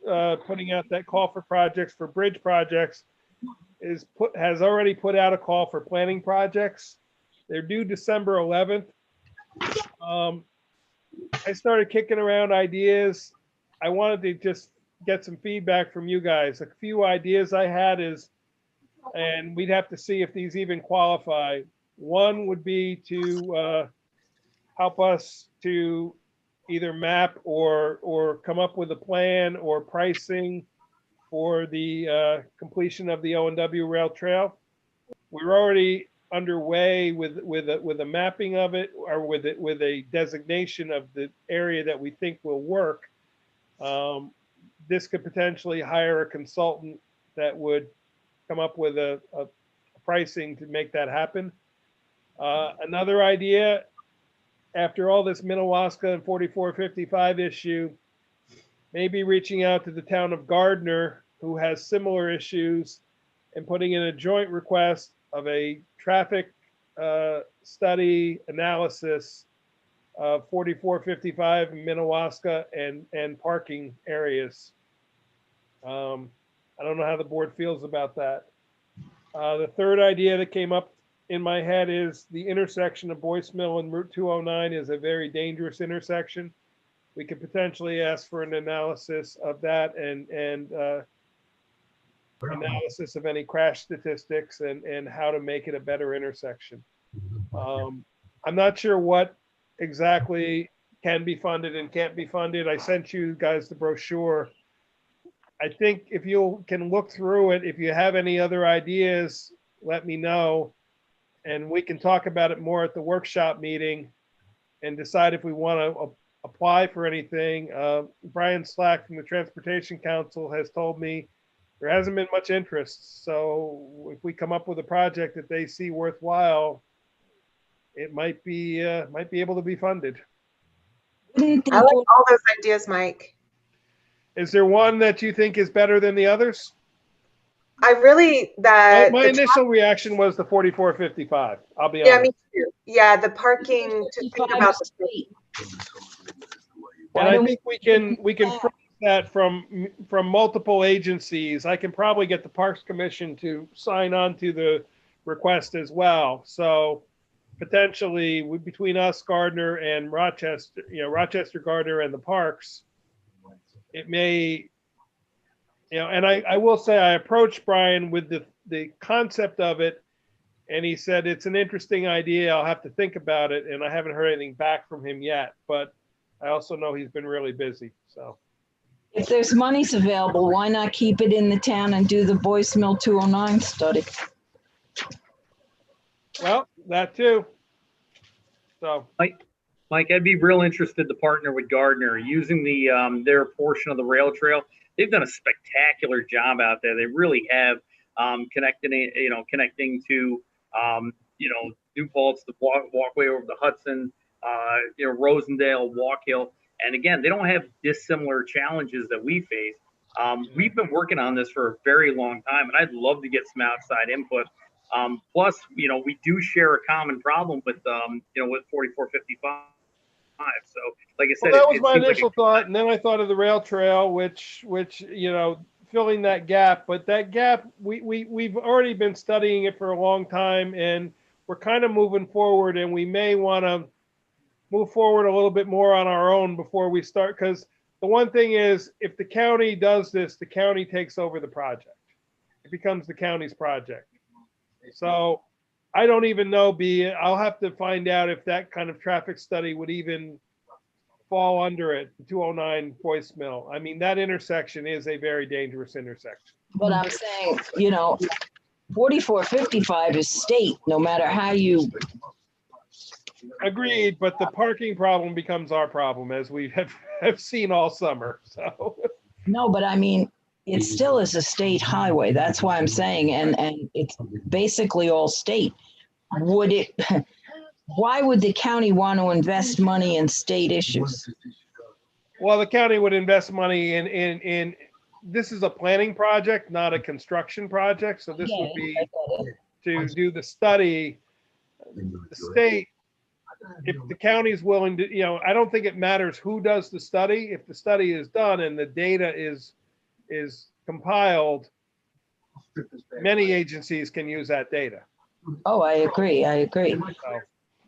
putting out that call for projects for bridge projects, has already put out a call for planning projects. They're due December 11th. I started kicking around ideas. I wanted to just get some feedback from you guys. A few ideas I had and we'd have to see if these even qualify. One would be to help us to either map or come up with a plan or pricing for the completion of the O&W Rail Trail. We're already underway with a mapping of it, or with a designation of the area that we think will work. This could potentially hire a consultant that would come up with a pricing to make that happen. Another idea, after all this Minnewaska and 4455 issue, maybe reaching out to the town of Gardner, who has similar issues, and putting in a joint request of a traffic study analysis of 4455 in Minnewaska and parking areas. I don't know how the board feels about that. The third idea that came up in my head is the intersection of Boyce Mill and Route 209 is a very dangerous intersection. We could potentially ask for an analysis of that and analysis of any crash statistics and how to make it a better intersection. I'm not sure what exactly can be funded and can't be funded. I sent you guys the brochure. I think if you can look through it, if you have any other ideas, let me know. And we can talk about it more at the workshop meeting and decide if we want to apply for anything. Brian Slack from the Transportation Council has told me there hasn't been much interest. So if we come up with a project that they see worthwhile, it might be able to be funded. I like all those ideas, Mike. Is there one that you think is better than the others? I really, My initial reaction was the 4455. I'll be honest. Yeah, me too. Yeah, the parking to think about the state. And I think we can frame that from multiple agencies. I can probably get the Parks Commission to sign on to the request as well. So potentially between us, Gardner, and Rochester, Rochester, Gardner, and the parks, it may, and I will say I approached Brian with the concept of it, and he said it's an interesting idea. I'll have to think about it, and I haven't heard anything back from him yet. But I also know he's been really busy. So if there's monies available, why not keep it in the town and do the Boyce Mill 209 study? Well, that too. So Mike, I'd be real interested to partner with Gardner using their portion of the rail trail. They've done a spectacular job out there. They really have connecting to New Paltz, the walkway over the Hudson, Rosendale, Walk Hill. And again, they don't have dissimilar challenges that we face. We've been working on this for a very long time, and I'd love to get some outside input. Plus, we do share a common problem with 4455. So, like I said, that was my initial thought, and then I thought of the rail trail, which filling that gap. But that gap, we've already been studying it for a long time, and we're kind of moving forward, and we may want to move forward a little bit more on our own before we start. Because the one thing is, if the county does this, the county takes over the project. It becomes the county's project. So I don't even know, I'll have to find out if that kind of traffic study would even fall under it, 209 Boyce Mill. I mean, that intersection is a very dangerous intersection. But I'm saying, 4455 is state, no matter how you. Agreed, but the parking problem becomes our problem, as we have seen all summer. So No, but I mean, it still is a state highway. That's why I'm saying, and it's basically all state. Why would the county want to invest money in state issues? Well, the county would invest money in this is a planning project, not a construction project. So this would be to do the study. The state, if the county is willing to, I don't think it matters who does the study. If the study is done and the data is compiled, many agencies can use that data. Oh, I agree.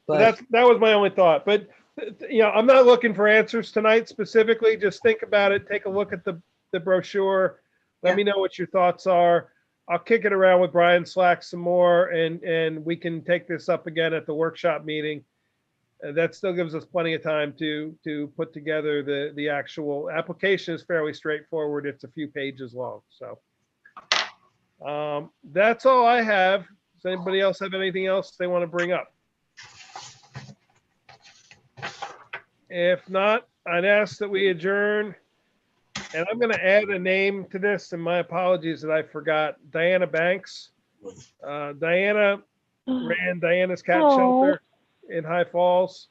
So that was my only thought. But I'm not looking for answers tonight specifically. Just think about it. Take a look at the brochure. Let me know what your thoughts are. I'll kick it around with Brian Slack some more, and we can take this up again at the workshop meeting. that still gives us plenty of time to put together the actual application. Is fairly straightforward. It's a few pages long. So that's all I have. Does anybody else have anything else they want to bring up? If not, I'd ask that we adjourn. And I'm going to add a name to this, and my apologies that I forgot. Diana Banks. Diana ran Diana's Cat Oh. Shelter in High Falls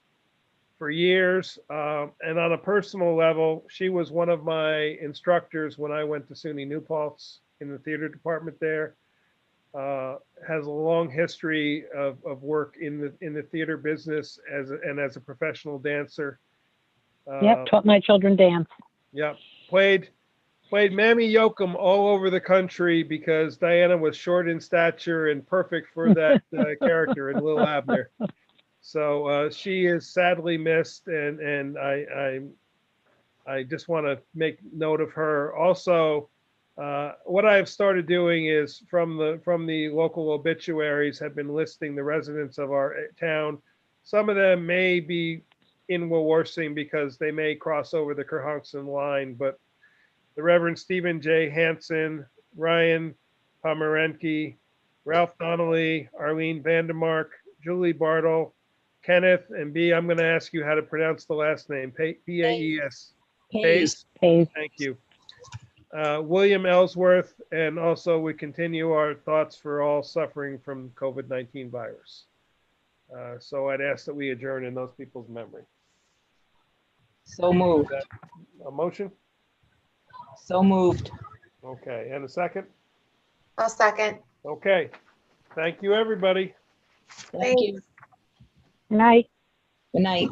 for years. And on a personal level, she was one of my instructors when I went to SUNY New Paltz in the theater department there. Has a long history of work in the theater business as a professional dancer. Yep, taught my children dance. Yep, played Mammy Yoakum all over the country because Diana was short in stature and perfect for that character in Lil Abner. So she is sadly missed, and I just want to make note of her. Also, what I've started doing is from the local obituaries have been listing the residents of our town. Some of them may be in Wawarsing because they may cross over the Kerhonkson line, but the Reverend Stephen J. Hansen, Ryan Pomeranke, Ralph Donnelly, Arlene Vandermark, Julie Bartle, Kenneth, and B, I'm going to ask you how to pronounce the last name, P-A-E-S. Pays. Pays. Thank you. William Ellsworth, and also we continue our thoughts for all suffering from COVID-19 virus. So I'd ask that we adjourn in those people's memory. So moved. A motion? So moved. Okay, and a second? I'll second. Okay. Thank you, everybody. Thank you. Good night. Good night.